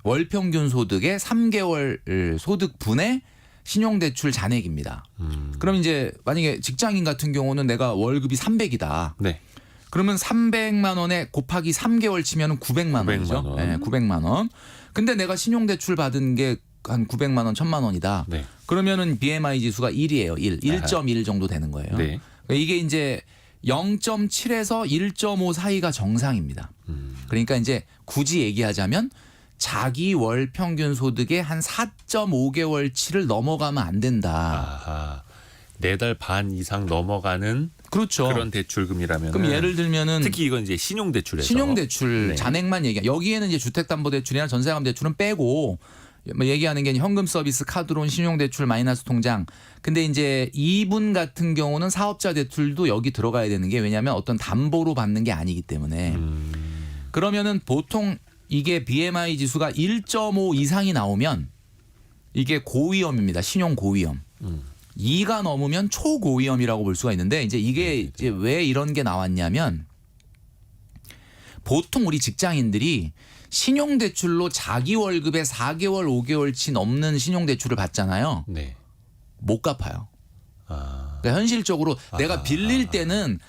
월 평균 소득의 3개월 소득분의 신용대출 잔액입니다. 그럼 이제 만약에 직장인 같은 경우는 내가 월급이 300이다. 네. 그러면 300만 원에 곱하기 3개월 치면 900만 원이죠. 900만 원. 네, 900만 원. 근데 내가 신용대출 받은 게 한 900만 원, 1000만 원이다. 네. 그러면은 BMI 지수가 1이에요. 1.1 정도 되는 거예요. 네. 이게 이제 0.7에서 1.5 사이가 정상입니다. 그러니까 이제 굳이 얘기하자면 자기 월 평균 소득의 한 4.5개월치를 넘어가면 안 된다. 아하. 4달 반 이상 넘어가는 그렇죠. 그런 대출금이라면 그럼 예를 들면은 특히 이건 이제 신용대출에서 신용대출 네. 잔액만 얘기. 여기에는 이제 주택담보대출이나 전세감대출은 빼고 뭐 얘기하는 게 현금 서비스, 카드론, 신용대출, 마이너스 통장. 근데 이제 이분 같은 경우는 사업자 대출도 여기 들어가야 되는 게 왜냐하면 어떤 담보로 받는 게 아니기 때문에 그러면은 보통 이게 BMI 지수가 1.5 이상이 나오면 이게 고위험입니다. 신용 고위험. 2가 넘으면 초고위험이라고 볼 수가 있는데 이제 이게 이제 왜 이런 게 나왔냐면 보통 우리 직장인들이 신용대출로 자기 월급의 4개월, 5개월치 넘는 신용대출을 받잖아요. 네. 못 갚아요. 아. 그러니까 현실적으로 내가 빌릴 때는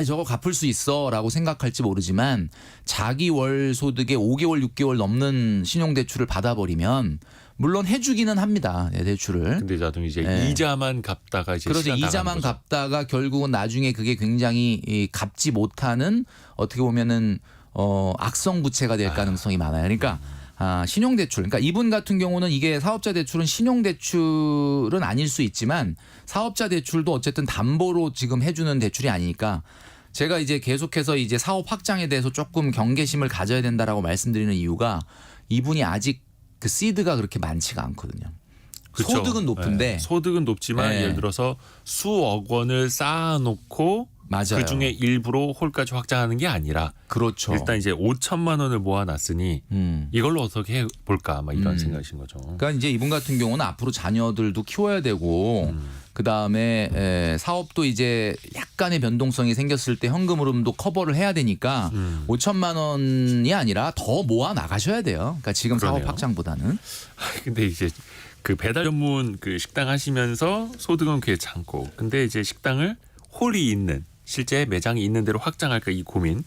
저거 갚을 수 있어라고 생각할지 모르지만 자기 월 소득의 5개월, 6개월 넘는 신용대출을 받아버리면 물론 해주기는 합니다. 대출을. 근데 나도 이제 네. 이자만 갚다가 이제 그렇죠. 시간 나가는 이자만 거죠. 갚다가 결국은 나중에 그게 굉장히 갚지 못하는 어떻게 보면은 악성 부채가 될 가능성이 많아요. 그러니까 신용대출. 그러니까 이분 같은 경우는 이게 사업자 대출은 신용대출은 아닐 수 있지만 사업자 대출도 어쨌든 담보로 지금 해주는 대출이 아니니까 제가 이제 계속해서 이제 사업 확장에 대해서 조금 경계심을 가져야 된다라고 말씀드리는 이유가 이분이 아직 그 시드가 그렇게 많지가 않거든요. 그렇죠. 소득은 높은데 네. 소득은 높지만 네. 예를 들어서 수억 원을 쌓아놓고 맞아요. 그 중에 일부로 홀까지 확장하는 게 아니라 그렇죠. 일단 이제 5천만 원을 모아놨으니 이걸로 어떻게 해볼까 막 이런 생각이신 거죠. 그러니까 이제 이분 같은 경우는 앞으로 자녀들도 키워야 되고 그 다음에 사업도 이제 약간의 변동성이 생겼을 때 현금 흐름도 커버를 해야 되니까 5천만 원이 아니라 더 모아 나가셔야 돼요. 그러니까 지금 그러네요. 사업 확장보다는. 근데 이제 그 배달 전문 그 식당 하시면서 소득은 괜찮고 근데 이제 식당을 홀이 있는 실제 매장이 있는 대로 확장할까 이 고민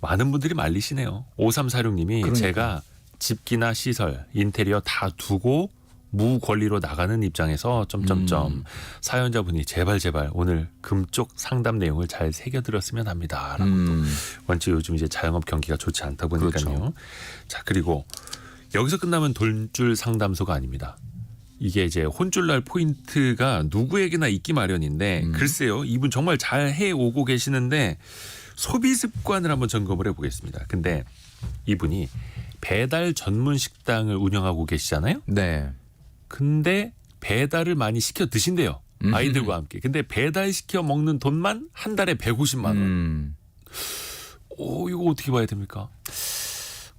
많은 분들이 말리시네요. 5346님이 그러니까. 제가 집기나 시설, 인테리어 다 두고 무권리로 나가는 입장에서 사연자분이 제발 오늘 금쪽 상담 내용을 잘 새겨들었으면 합니다라고 또 원체 요즘 이제 자영업 경기가 좋지 않다 보니까요. 그렇죠. 자 그리고 여기서 끝나면 돈줄 상담소가 아닙니다. 이게 이제 혼쭐날 포인트가 누구에게나 있기 마련인데 글쎄요 이분 정말 잘 해오고 계시는데 소비 습관을 한번 점검을 해보겠습니다. 근데 이분이 배달 전문 식당을 운영하고 계시잖아요. 네. 근데 배달을 많이 시켜 드신대요. 아이들과 함께. 근데 배달시켜 먹는 돈만 한 달에 150만 원. 이거 어떻게 봐야 됩니까?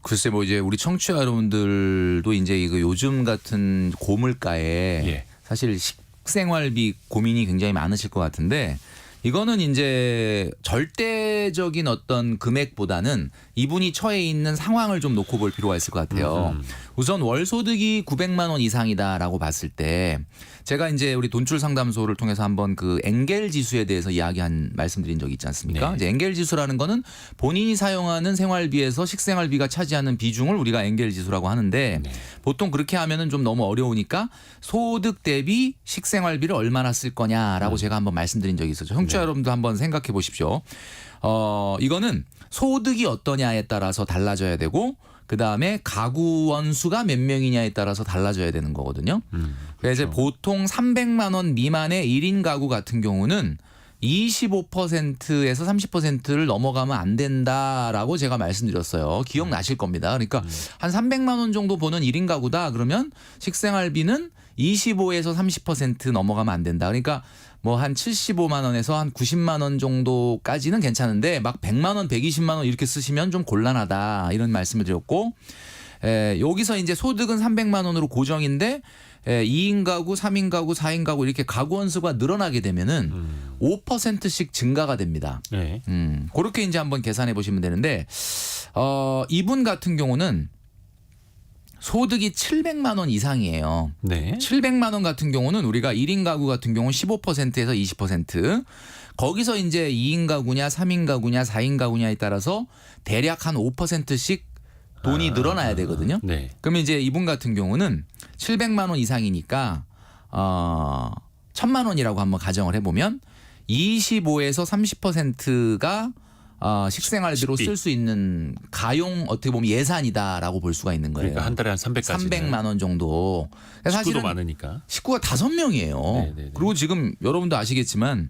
글쎄 뭐 이제 우리 청취자 여러분들도 이제 이거 요즘 같은 고물가에 예. 사실 식생활비 고민이 굉장히 많으실 것 같은데 이거는 이제 절대적인 어떤 금액보다는 이분이 처해 있는 상황을 좀 놓고 볼 필요가 있을 것 같아요. 우선 월 소득이 900만 원 이상이다라고 봤을 때 제가 이제 우리 돈줄 상담소를 통해서 한번 그 엥겔 지수에 대해서 말씀드린 적이 있지 않습니까? 네. 이제 엥겔 지수라는 거는 본인이 사용하는 생활비에서 식생활비가 차지하는 비중을 우리가 엥겔 지수라고 하는데 네. 보통 그렇게 하면은 좀 너무 어려우니까 소득 대비 식생활비를 얼마나 쓸 거냐라고 제가 한번 말씀드린 적이 있었죠. 청취자 여러분도 한번 생각해 보십시오. 이거는 소득이 어떠냐에 따라서 달라져야 되고 그다음에 가구 원수가 몇 명이냐에 따라서 달라져야 되는 거거든요. 그래서 보통 300만 원 미만의 1인 가구 같은 경우는 25%에서 30%를 넘어가면 안 된다라고 제가 말씀드렸어요. 기억나실 겁니다. 그러니까 한 300만 원 정도 버는 1인 가구다 그러면 식생활비는 25에서 30% 넘어가면 안 된다. 그러니까 뭐 한 75만 원에서 한 90만 원 정도까지는 괜찮은데 막 100만 원, 120만 원 이렇게 쓰시면 좀 곤란하다 이런 말씀을 드렸고 여기서 이제 소득은 300만 원으로 고정인데 2인 가구, 3인 가구, 4인 가구 이렇게 가구 원수가 늘어나게 되면은 5%씩 증가가 됩니다. 네. 그렇게 이제 한번 계산해 보시면 되는데 이분 같은 경우는 소득이 700만 원 이상이에요. 네. 700만 원 같은 경우는 우리가 1인 가구 같은 경우는 15%에서 20%. 거기서 이제 2인 가구냐 3인 가구냐 4인 가구냐에 따라서 대략 한 5%씩 돈이 늘어나야 되거든요. 네. 그러면 이제 이분 같은 경우는 700만 원 이상이니까 1000만 원이라고 한번 가정을 해보면 25에서 30%가 식생활비로 식비. 쓸 수 있는 가용 어떻게 보면 예산이다라고 볼 수가 있는 거예요. 그러니까 한 달에 한 300까지. 300만 원 정도. 식구도 사실은 많으니까. 식구가 5명이에요. 네네네. 그리고 지금 여러분도 아시겠지만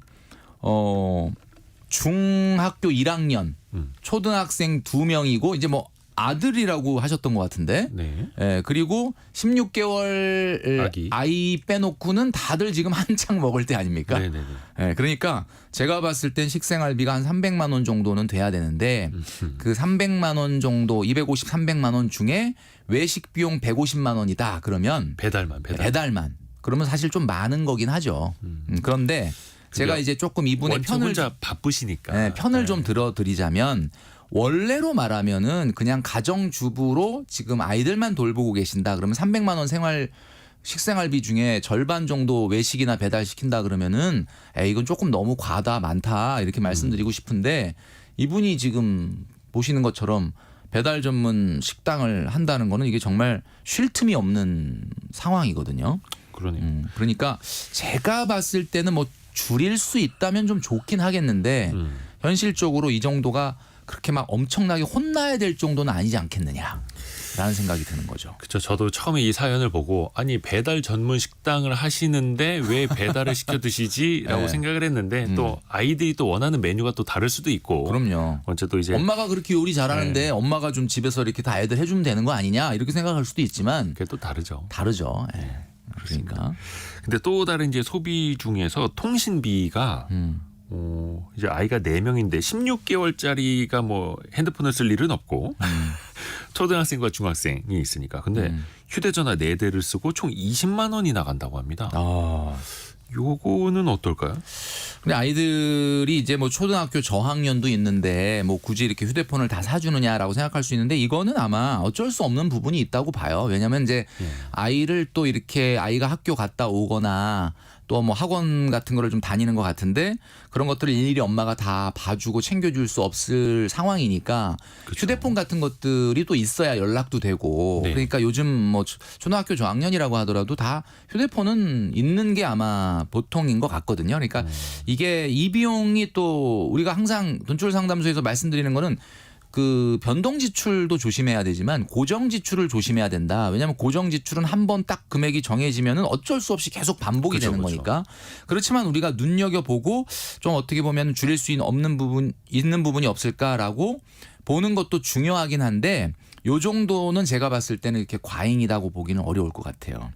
중학교 1학년, 초등학생 2명이고 이제 뭐 아들이라고 하셨던 것 같은데. 네. 예, 그리고 16개월 아이 빼놓고는 다들 지금 한창 먹을 때 아닙니까? 네네네. 예, 그러니까 제가 봤을 땐 식생활비가 한 300만 원 정도는 돼야 되는데 그 300만 원 정도 250, 300만 원 중에 외식 비용 150만 원이다. 그러면 배달만. 그러면 사실 좀 많은 거긴 하죠. 그런데 제가 이제 조금 이분의 원체 편을 혼자 바쁘시니까. 네, 편을 좀 들어드리자면 원래로 말하면은 그냥 가정주부로 지금 아이들만 돌보고 계신다. 그러면 300만 원 식생활비 중에 절반 정도 외식이나 배달시킨다 그러면은 이건 조금 너무 과다 많다 이렇게 말씀드리고 싶은데 이분이 지금 보시는 것처럼 배달 전문 식당을 한다는 거는 이게 정말 쉴 틈이 없는 상황이거든요. 그러네요. 그러니까 제가 봤을 때는 뭐 줄일 수 있다면 좀 좋긴 하겠는데 현실적으로 이 정도가 그렇게 막 엄청나게 혼나야 될 정도는 아니지 않겠느냐라는 생각이 드는 거죠. 그렇죠. 저도 처음에 이 사연을 보고 아니 배달 전문 식당을 하시는데 왜 배달을 시켜 드시지라고 네. 생각을 했는데 또 아이들이 또 원하는 메뉴가 또 다를 수도 있고. 그럼요. 언제 또 이제 엄마가 그렇게 요리 잘하는데 엄마가 좀 집에서 이렇게 다 애들 해주면 되는 거 아니냐 이렇게 생각할 수도 있지만 그게 또 다르죠. 다르죠. 예. 그러니까. 근데 또 다른 이제 소비 중에서 통신비가 이제 아이가 4명인데 16개월짜리가 뭐 핸드폰을 쓸 일은 없고 초등학생과 중학생이 있으니까. 근데 휴대전화 4대를 쓰고 총 20만 원이 나간다고 합니다. 요거는 어떨까요? 근데 아이들이 이제 뭐 초등학교 저학년도 있는데 뭐 굳이 이렇게 휴대폰을 다 사주느냐라고 생각할 수 있는데 이거는 아마 어쩔 수 없는 부분이 있다고 봐요. 왜냐하면 이제 아이를 또 이렇게 아이가 학교 갔다 오거나 또 뭐 학원 같은 거를 좀 다니는 것 같은데 그런 것들을 일일이 엄마가 다 봐주고 챙겨줄 수 없을 상황이니까 그쵸. 휴대폰 같은 것들이 또 있어야 연락도 되고 네. 그러니까 요즘 뭐 초등학교 저학년이라고 하더라도 다 휴대폰은 있는 게 아마 보통인 것 같거든요. 그러니까 이게 이 비용이 또 우리가 항상 돈줄 상담소에서 말씀드리는 거는 그 변동 지출도 조심해야 되지만 고정 지출을 조심해야 된다. 왜냐하면 고정 지출은 한 번 딱 금액이 정해지면은 어쩔 수 없이 계속 반복이 그렇죠, 되는 그렇죠. 거니까. 그렇지만 우리가 눈여겨 보고 좀 어떻게 보면 줄일 수 있는 부분이 없을까라고 보는 것도 중요하긴 한데 요 정도는 제가 봤을 때는 이렇게 과잉이라고 보기는 어려울 것 같아요.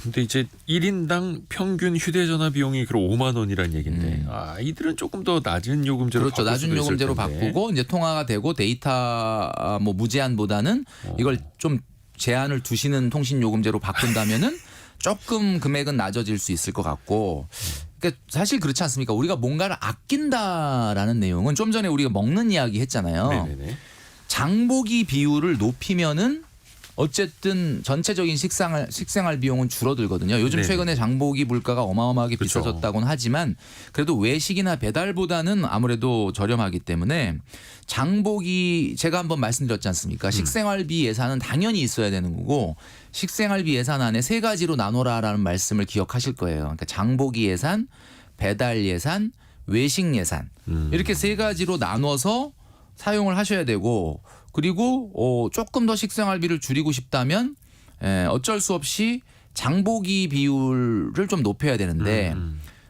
근데 이제 1인당 평균 휴대전화 비용이 그럼 5만 원이라는 얘기인데 아이들은 조금 더 낮은 요금제로 그렇죠. 바꿀 낮은 수도 있을 요금제로 텐데. 바꾸고 이제 통화가 되고 데이터 뭐 무제한보다는 이걸 좀 제한을 두시는 통신 요금제로 바꾼다면은 조금 금액은 낮아질 수 있을 것 같고. 그러니까 사실 그렇지 않습니까? 우리가 뭔가를 아낀다라는 내용은 좀 전에 우리가 먹는 이야기 했잖아요. 네네네. 장보기 비율을 높이면은 어쨌든 전체적인 식생활 비용은 줄어들거든요. 요즘 네네. 최근에 장보기 물가가 어마어마하게 그렇죠. 비싸졌다고는 하지만 그래도 외식이나 배달보다는 아무래도 저렴하기 때문에 장보기 제가 한번 말씀드렸지 않습니까? 식생활비 예산은 당연히 있어야 되는 거고 식생활비 예산 안에 3가지로 나눠라라는 말씀을 기억하실 거예요. 그러니까 장보기 예산, 배달 예산, 외식 예산 이렇게 3가지로 나눠서 사용을 하셔야 되고 그리고 조금 더 식생활비를 줄이고 싶다면 어쩔 수 없이 장보기 비율을 좀 높여야 되는데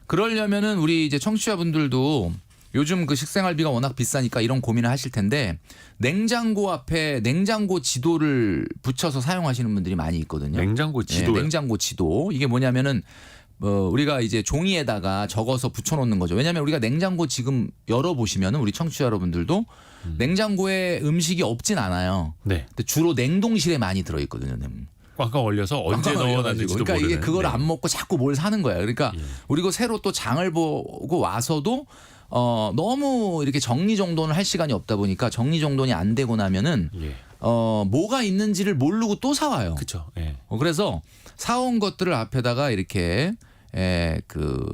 그러려면은 우리 이제 청취자분들도 요즘 그 식생활비가 워낙 비싸니까 이런 고민을 하실 텐데 냉장고 앞에 냉장고 지도를 붙여서 사용하시는 분들이 많이 있거든요. 냉장고 지도요? 냉장고 지도 이게 뭐냐면은 우리가 이제 종이에다가 적어서 붙여놓는 거죠. 왜냐하면 우리가 냉장고 지금 열어보시면은 우리 청취자 여러분들도 냉장고에 음식이 없진 않아요. 네. 근데 주로 냉동실에 많이 들어있거든요. 꽝꽝 얼려서 언제 넣어놨는지도 그러니까 모르는. 이게 그걸 네. 안 먹고 자꾸 뭘 사는 거야. 그러니까 그리고 새로 또 장을 보고 와서도 너무 이렇게 정리정돈을 할 시간이 없다 보니까 정리정돈이 안 되고 나면은 예. 뭐가 있는지를 모르고 또 사와요. 그렇죠. 예. 그래서 사온 것들을 앞에다가 이렇게 그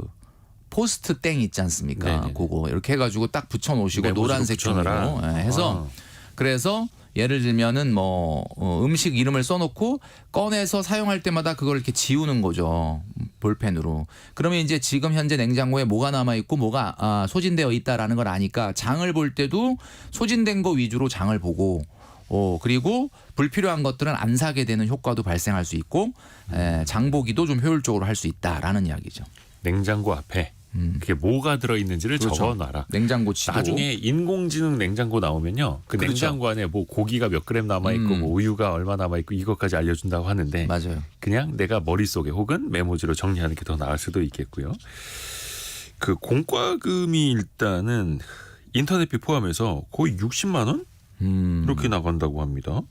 포스트 땡 있지 않습니까? 네네네. 그거 이렇게 해가지고 딱 붙여놓으시고 메모지로 노란색 종이로 붙여놔라. 해서 그래서 예를 들면은 뭐 음식 이름을 써놓고 꺼내서 사용할 때마다 그걸 이렇게 지우는 거죠. 볼펜으로. 그러면 이제 지금 현재 냉장고에 뭐가 남아 있고 뭐가 소진되어 있다라는 걸 아니까 장을 볼 때도 소진된 거 위주로 장을 보고 그리고 불필요한 것들은 안 사게 되는 효과도 발생할 수 있고 장보기도 좀 효율적으로 할 수 있다라는 이야기죠. 냉장고 앞에 그게 뭐가 들어있는지를 그렇죠. 적어놔라. 냉장고 지도. 나중에 인공지능 냉장고 나오면요. 그 그렇죠. 냉장고 안에 뭐 고기가 몇 그램 남아있고 뭐 우유가 얼마 남아있고 이것까지 알려준다고 하는데 맞아요. 그냥 내가 머릿속에 혹은 메모지로 정리하는 게 더 나을 수도 있겠고요. 그 공과금이 일단은 인터넷비 포함해서 거의 60만 원? 이렇게 나간다고 합니다.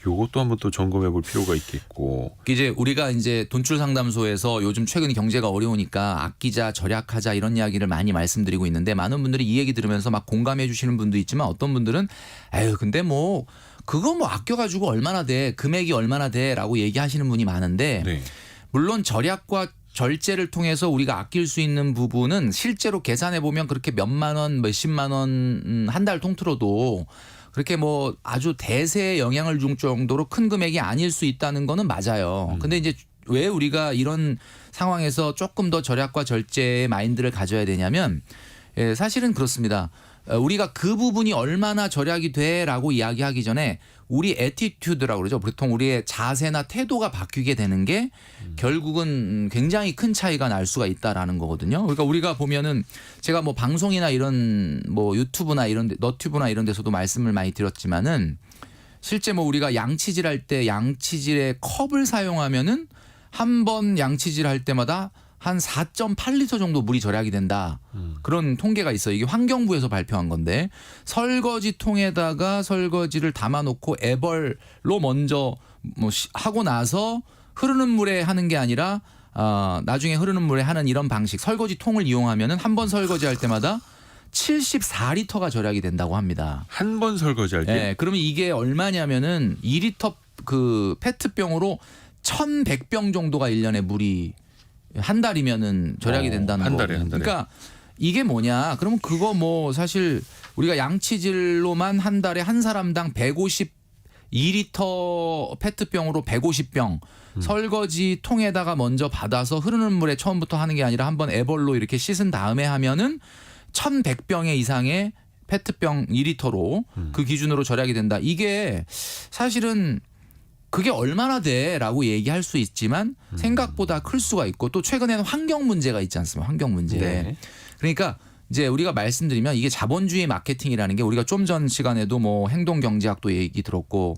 요것도 한번 또 점검해 볼 필요가 있겠고. 이제 우리가 이제 돈줄 상담소에서 요즘 최근 경제가 어려우니까 아끼자 절약하자 이런 이야기를 많이 말씀드리고 있는데 많은 분들이 이 얘기 들으면서 막 공감해 주시는 분도 있지만 어떤 분들은 에휴 근데 뭐 그거 뭐 아껴가지고 얼마나 돼 금액이 얼마나 돼라고 얘기하시는 분이 많은데 네. 물론 절약과 절제를 통해서 우리가 아낄 수 있는 부분은 실제로 계산해 보면 그렇게 몇만 원, 몇십만 원 한 달 통틀어도 그렇게 뭐 아주 대세에 영향을 줄 정도로 큰 금액이 아닐 수 있다는 거는 맞아요. 근데 이제 왜 우리가 이런 상황에서 조금 더 절약과 절제의 마인드를 가져야 되냐면 사실은 그렇습니다. 우리가 그 부분이 얼마나 절약이 돼라고 이야기하기 전에 우리 애티튜드라고 그러죠. 보통 우리의 자세나 태도가 바뀌게 되는 게 결국은 굉장히 큰 차이가 날 수가 있다라는 거거든요. 그러니까 우리가 보면은 제가 뭐 방송이나 이런 뭐 유튜브나 이런 데, 너튜브나 이런 데서도 말씀을 많이 드렸지만은 실제 뭐 우리가 양치질 할 때 양치질의 컵을 사용하면은 한 번 양치질 할 때마다 한 4.8리터 정도 물이 절약이 된다. 그런 통계가 있어요. 이게 환경부에서 발표한 건데 설거지통에다가 설거지를 담아놓고 애벌로 먼저 뭐 하고 나서 흐르는 물에 하는 게 아니라 나중에 흐르는 물에 하는 이런 방식 설거지통을 이용하면은 한 번 설거지할 때마다 74리터가 절약이 된다고 합니다. 한 번 설거지할 때? 네, 그러면 이게 얼마냐면은 2리터 그 페트병으로 1,100병 정도가 1년에 물이 한 달이면은 절약이 된다는 한 거. 달에. 그러니까 이게 뭐냐? 그러면 그거 뭐 사실 우리가 양치질로만 한 달에 한 사람당 152리터 페트병으로 150병 설거지 통에다가 먼저 받아서 흐르는 물에 처음부터 하는 게 아니라 한번 애벌로 이렇게 씻은 다음에 하면은 1,100병의 이상의 페트병 2리터로 그 기준으로 절약이 된다. 이게 사실은 그게 얼마나 돼라고 얘기할 수 있지만 생각보다 클 수가 있고 또 최근에는 환경 문제가 있지 않습니까? 환경 문제. 네. 그러니까 이제 우리가 말씀드리면 이게 자본주의 마케팅이라는 게 우리가 좀 전 시간에도 뭐 행동 경제학도 얘기 들었고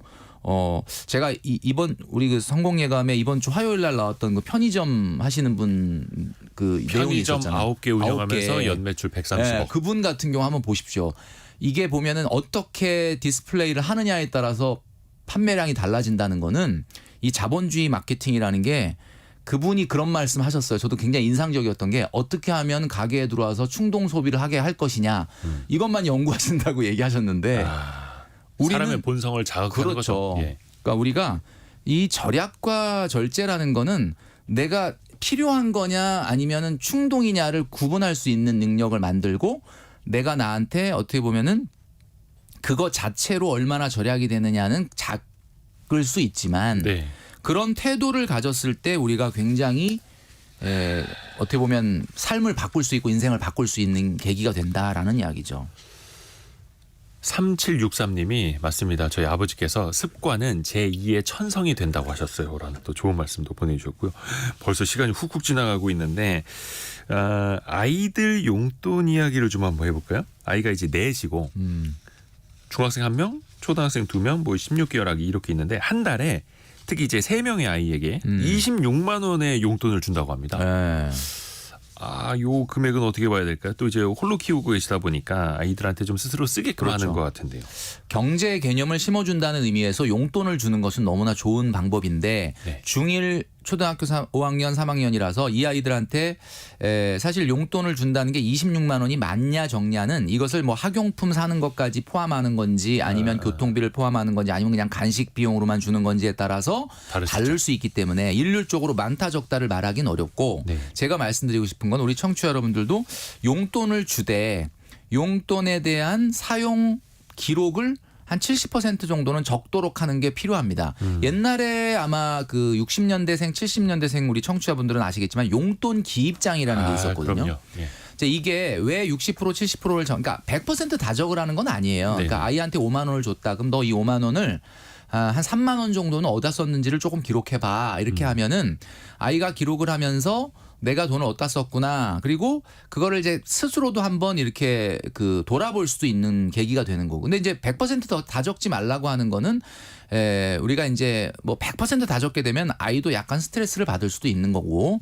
제가 이번 우리 그 성공예감에 이번 주 화요일 날 나왔던 그 편의점 하시는 분 그 내용이 편의점 있었잖아요. 9개 운영하면서 9개. 연매출 130억. 네, 그분 같은 경우 한번 보십시오. 이게 보면은 어떻게 디스플레이를 하느냐에 따라서 판매량이 달라진다는 거는 이 자본주의 마케팅이라는 게 그분이 그런 말씀 하셨어요. 저도 굉장히 인상적이었던 게 어떻게 하면 가게에 들어와서 충동 소비를 하게 할 것이냐 이것만 연구하신다고 얘기하셨는데 사람의 본성을 자극하는 그렇죠. 거죠. 예. 그러니까 우리가 이 절약과 절제라는 거는 내가 필요한 거냐 아니면은 충동이냐를 구분할 수 있는 능력을 만들고 내가 나한테 어떻게 보면은 그거 자체로 얼마나 절약이 되느냐는 작을 수 있지만 네. 그런 태도를 가졌을 때 우리가 굉장히 어떻게 보면 삶을 바꿀 수 있고 인생을 바꿀 수 있는 계기가 된다라는 이야기죠. 3763님이 맞습니다. 저희 아버지께서 습관은 제2의 천성이 된다고 하셨어요. 라는 또 좋은 말씀도 보내주셨고요. 벌써 시간이 훅훅 지나가고 있는데 아이들 용돈 이야기를 좀 한번 해볼까요? 아이가 이제 넷이고 중학생 1명, 초등학생 2명, 뭐 16개월 아기 이렇게 있는데 한 달에 특히 이제 3명의 아이에게 26만 원의 용돈을 준다고 합니다. 네. 요 금액은 어떻게 봐야 될까요? 또 이제 홀로 키우고 계시다 보니까 아이들한테 좀 스스로 쓰게끔 그렇죠. 하는 것 같은데요. 경제 개념을 심어준다는 의미에서 용돈을 주는 것은 너무나 좋은 방법인데 네. 중1 초등학교 5학년 3학년이라서 이 아이들한테 사실 용돈을 준다는 게 26만 원이 맞냐 적냐는 이것을 뭐 학용품 사는 것까지 포함하는 건지 아니면 교통비를 포함하는 건지 아니면 그냥 간식 비용으로만 주는 건지에 따라서 다를 수 있기 때문에 일률적으로 많다 적다를 말하기는 어렵고 네. 제가 말씀드리고 싶은 건 우리 청취자 여러분들도 용돈을 주되 용돈에 대한 사용 기록을 한 70% 정도는 적도록 하는 게 필요합니다. 옛날에 아마 그 60년대생, 70년대생 우리 청취자분들은 아시겠지만 용돈 기입장이라는 게 있었거든요. 그럼요. 예. 이게 왜 60% 70%를 그러니까 100% 다적을 하는 건 아니에요. 네. 그러니까 아이한테 5만 원을 줬다. 그럼 너 이 5만 원을 한 3만 원 정도는 어디다 썼는지를 조금 기록해봐. 이렇게 하면은 아이가 기록을 하면서 내가 돈을 어디다 썼구나. 그리고 그거를 이제 스스로도 한번 이렇게 그 돌아볼 수도 있는 계기가 되는 거고. 근데 이제 100%더 다 적지 말라고 하는 거는 우리가 이제 뭐 100%다 적게 되면 아이도 약간 스트레스를 받을 수도 있는 거고.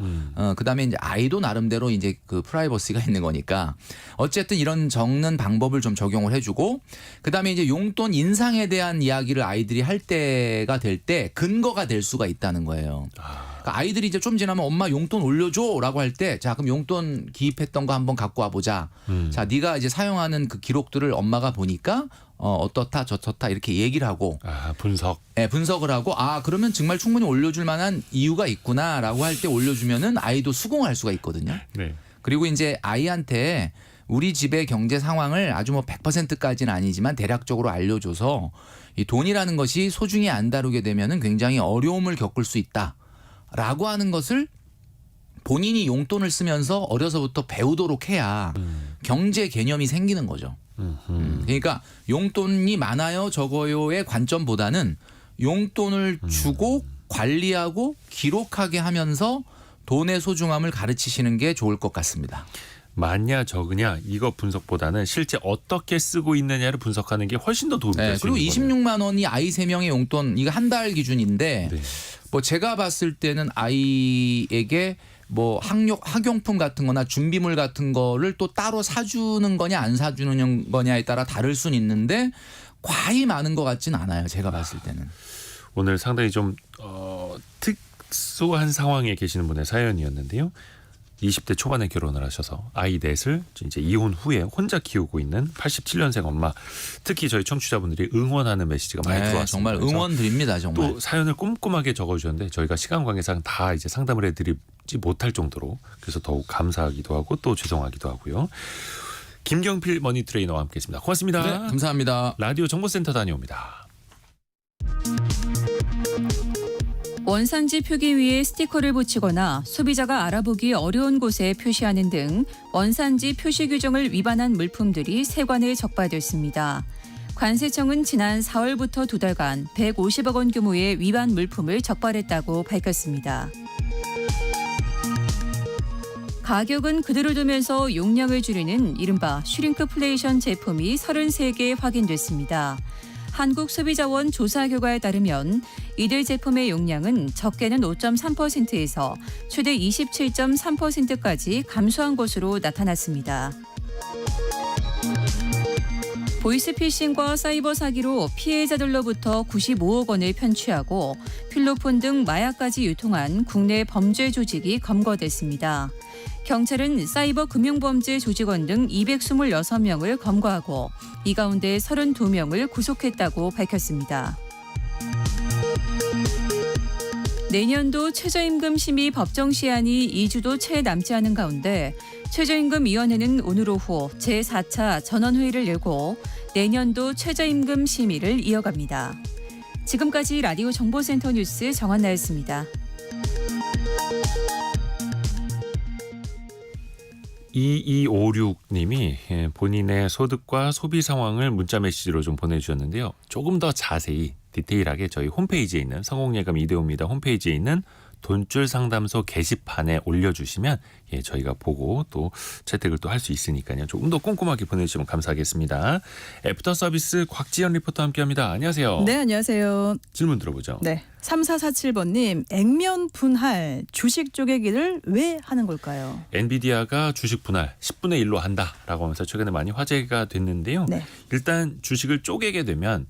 그다음에 이제 아이도 나름대로 이제 그 프라이버시가 있는 거니까 어쨌든 이런 적는 방법을 좀 적용을 해주고 그다음에 이제 용돈 인상에 대한 이야기를 아이들이 할 때가 될 때 근거가 될 수가 있다는 거예요. 그러니까 아이들이 이제 좀 지나면 엄마 용돈 올려줘라고 할 때 자 그럼 용돈 기입했던 거 한번 갖고 와보자. 자 네가 이제 사용하는 그 기록들을 엄마가 보니까 어떻다 저렇다 이렇게 얘기를 하고 분석. 네, 분석을 하고 그러면 정말 충분히 올려줄 만한 이유가 있구나라고 할 때 올려주면은 아이도 수긍할 수가 있거든요. 네. 그리고 이제 아이한테 우리 집의 경제 상황을 아주 뭐 100%까지는 아니지만 대략적으로 알려줘서 이 돈이라는 것이 소중히 안 다루게 되면은 굉장히 어려움을 겪을 수 있다라고 하는 것을 본인이 용돈을 쓰면서 어려서부터 배우도록 해야 경제 개념이 생기는 거죠. 그러니까 용돈이 많아요 적어요의 관점보다는 용돈을 주고 관리하고 기록하게 하면서 돈의 소중함을 가르치시는 게 좋을 것 같습니다. 많냐 적으냐 이거 분석보다는 실제 어떻게 쓰고 있느냐를 분석하는 게 훨씬 더 도움이 될 수 그리고 있는 거네요. 26만 원이 아이 3명의 용돈 이거 한 달 기준인데 네. 뭐 제가 봤을 때는 아이에게 뭐 학용품 같은 거나 준비물 같은 거를 또 따로 사주는 거냐 안 사주는 거냐에 따라 다를 수는 있는데 과히 많은 것 같진 않아요. 제가 봤을 때는. 오늘 상당히 좀 특수한 상황에 계시는 분의 사연이었는데요. 20대 초반에 결혼을 하셔서 아이 넷을 이제 이혼 후에 혼자 키우고 있는 87년생 엄마. 특히 저희 청취자분들이 응원하는 메시지가 많이 들어왔습니다. 정말 응원 드립니다. 정말. 또 사연을 꼼꼼하게 적어주셨는데 저희가 시간 관계상 다 이제 상담을 해드리지 못할 정도로 그래서 더욱 감사하기도 하고 또 죄송하기도 하고요. 김경필 머니 트레이너와 함께했습니다. 고맙습니다. 네, 감사합니다. 라디오 정보센터 다녀옵니다. 원산지 표기 위에 스티커를 붙이거나 소비자가 알아보기 어려운 곳에 표시하는 등 원산지 표시 규정을 위반한 물품들이 세관에 적발됐습니다. 관세청은 지난 4월부터 2달간 150억 원 규모의 위반 물품을 적발했다고 밝혔습니다. 가격은 그대로 두면서 용량을 줄이는 이른바 슈링크플레이션 제품이 33개 확인됐습니다. 한국소비자원 조사 결과에 따르면 이들 제품의 용량은 적게는 5.3%에서 최대 27.3%까지 감소한 것으로 나타났습니다. 보이스피싱과 사이버 사기로 피해자들로부터 95억 원을 편취하고 필로폰 등 마약까지 유통한 국내 범죄 조직이 검거됐습니다. 경찰은 사이버 금융범죄 조직원 등 226명을 검거하고 이 가운데 32명을 구속했다고 밝혔습니다. 내년도 최저임금 심의 법정 시한이 2주도 채 남지 않은 가운데 최저임금위원회는 오늘 오후 제4차 전원회의를 열고 내년도 최저임금 심의를 이어갑니다. 지금까지 라디오 정보센터 뉴스 정한나였습니다. 2256님이 본인의 소득과 소비 상황을 문자 메시지로 좀 보내주셨는데요. 조금 더 자세히 디테일하게 저희 홈페이지에 있는 성공예감 이대호입니다. 홈페이지에 있는 돈줄 상담소 게시판에 올려주시면 저희가 보고 또 채택을 또 할 수 있으니까요. 조금 더 꼼꼼하게 보내주시면 감사하겠습니다. 애프터 서비스 곽지연 리포터와 함께합니다. 안녕하세요. 네, 안녕하세요. 질문 들어보죠. 네, 3447번님, 액면 분할 주식 쪼개기를 왜 하는 걸까요? 엔비디아가 주식 분할 10분의 1로 한다라고 하면서 최근에 많이 화제가 됐는데요. 네. 일단 주식을 쪼개게 되면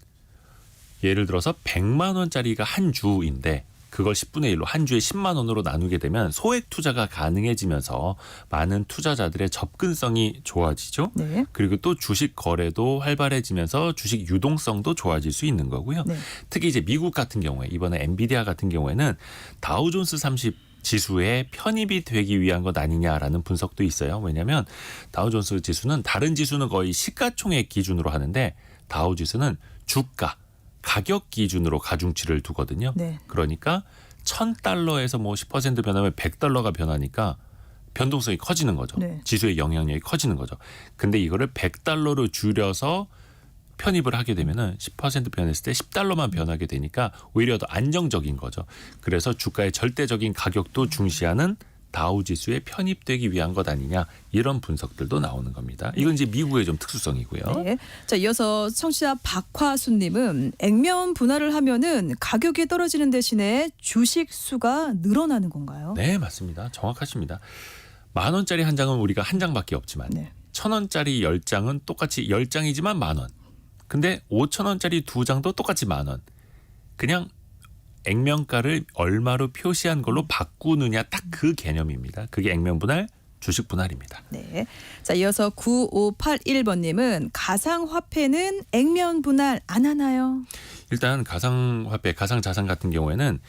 예를 들어서 100만 원짜리가 한 주인데 그걸 10분의 1로 한 주에 10만 원으로 나누게 되면 소액 투자가 가능해지면서 많은 투자자들의 접근성이 좋아지죠. 네. 그리고 또 주식 거래도 활발해지면서 주식 유동성도 좋아질 수 있는 거고요. 네. 특히 이제 미국 같은 경우에 이번에 엔비디아 같은 경우에는 다우존스 30 지수에 편입이 되기 위한 것 아니냐라는 분석도 있어요. 왜냐하면 다우존스 지수는 다른 지수는 거의 시가총액 기준으로 하는데 다우 지수는 주가, 가격 기준으로 가중치를 두거든요. 네. 그러니까 1,000달러에서 뭐 10% 변하면 100달러가 변하니까 변동성이 커지는 거죠. 네. 지수의 영향력이 커지는 거죠. 근데 이거를 100달러로 줄여서 편입을 하게 되면은 10% 변했을 때 10달러만 변하게 되니까 오히려 더 안정적인 거죠. 그래서 주가의 절대적인 가격도 중시하는 다우지수에 편입되기 위한 것 아니냐 이런 분석들도 나오는 겁니다. 이건 이제 미국의 좀 특수성이고요. 네. 자, 이어서 청취자 박화수님은 액면 분할을 하면은 가격이 떨어지는 대신에 주식 수가 늘어나는 건가요? 네, 맞습니다. 정확하십니다. 10,000원짜리 한 장은 우리가 한 장밖에 없지만 네. 1,000원짜리 10장은 똑같이 10장이지만 10,000원. 근데 5,000원짜리 2장도 똑같이 10,000원. 그냥 액면가를 얼마로 표시한 걸로 바꾸느냐 딱 그 개념입니다. 그게 액면 분할, 주식 분할입니다. 네. 자, 이어서 9581번님은 가상화폐는 액면 분할 안 하나요? 일단 가상화폐, 가상자산 같은 경우에는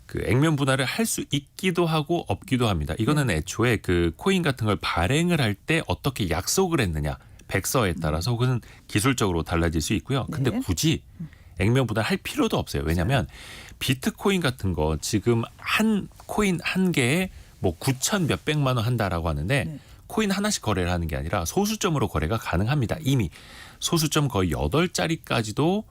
그 액면 분할을 할 수 있기도 하고 없기도 합니다. 이거는 애초에 그 코인 같은 걸 발행을 할 때 어떻게 약속을 했느냐, 백서에 따라서 혹은 기술적으로 달라질 수 있고요. 근데 네. 굳이 액면 분할할 필요도 없어요. 왜냐하면 비트코인 같은 거 지금 한 코인 한 개에 뭐 9천 몇백만 원 한다라고 하는데 네. 코인 하나씩 거래를 하는 게 아니라 소수점으로 거래가 가능합니다. 이미 소수점 거의 8자리까지도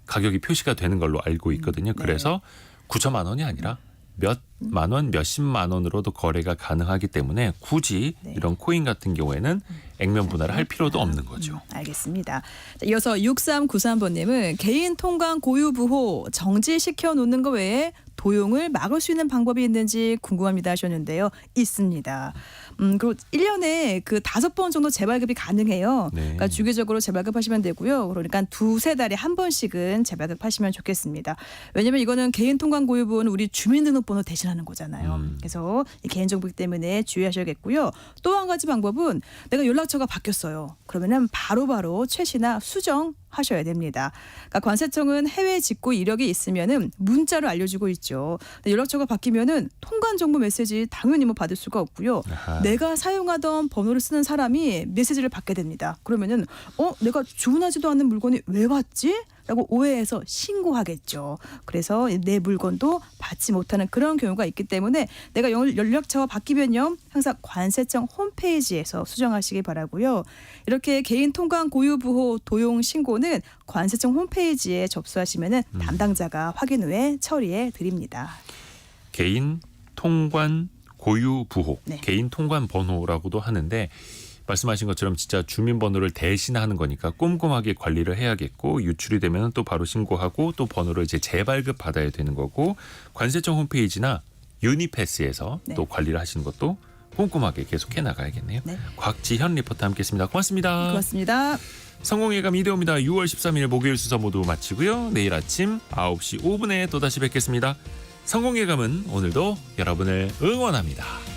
가격이 표시가 되는 걸로 알고 있거든요. 네. 그래서 9천만 원이 아니라 몇만 원, 몇십만 원으로도 거래가 가능하기 때문에 굳이 네. 이런 코인 같은 경우에는 액면 분할을 할 필요도 없는 거죠. 알겠습니다. 자, 이어서 6393번님은 개인 통관 고유 부호 정지시켜 놓는 것 외에 도용을 막을 수 있는 방법이 있는지 궁금합니다 하셨는데요. 있습니다. 그리고 1년에 그 5번 정도 재발급이 가능해요. 네. 그러니까 주기적으로 재발급하시면 되고요. 그러니까 2-3달에 한 번씩은 재발급하시면 좋겠습니다. 왜냐하면 이거는 개인 통관 고유 부호는 우리 주민등록번호 대신하는 거잖아요. 그래서 이 개인정보이기 때문에 주의하셔야겠고요. 또 한 가지 방법은 내가 연락처가 바뀌었어요. 그러면은 바로바로 최시나 수정하셔야 됩니다. 그러니까 관세청은 해외 직구 이력이 있으면은 문자로 알려주고 있죠. 근데 연락처가 바뀌면은 통관 정보 메시지 당연히 뭐 받을 수가 없고요. 아하. 내가 사용하던 번호를 쓰는 사람이 메시지를 받게 됩니다. 그러면은 내가 주문하지도 않는 물건이 왜 왔지? 라고 오해해서 신고하겠죠. 그래서 내 물건도 받지 못하는 그런 경우가 있기 때문에 내가 연락처가 바뀌면요. 항상 관세청 홈페이지에서 수정하시기 바라고요. 이렇게 개인 통관 고유 부호 도용 신고는 관세청 홈페이지에 접수하시면은 담당자가 확인 후에 처리해 드립니다. 개인 통관 고유 부호, 네. 개인 통관 번호라고도 하는데 말씀하신 것처럼 진짜 주민번호를 대신하는 거니까 꼼꼼하게 관리를 해야겠고 유출이 되면 또 바로 신고하고 또 번호를 이제 재발급 받아야 되는 거고 관세청 홈페이지나 유니패스에서 네. 또 관리를 하시는 것도 꼼꼼하게 계속해 나가야겠네요. 네. 곽지현 리포터 함께했습니다. 고맙습니다. 고맙습니다. 성공예감 이대호입니다. 6월 13일 목요일 순서 모두 마치고요. 내일 아침 9시 5분에 또다시 뵙겠습니다. 성공예감은 오늘도 여러분을 응원합니다.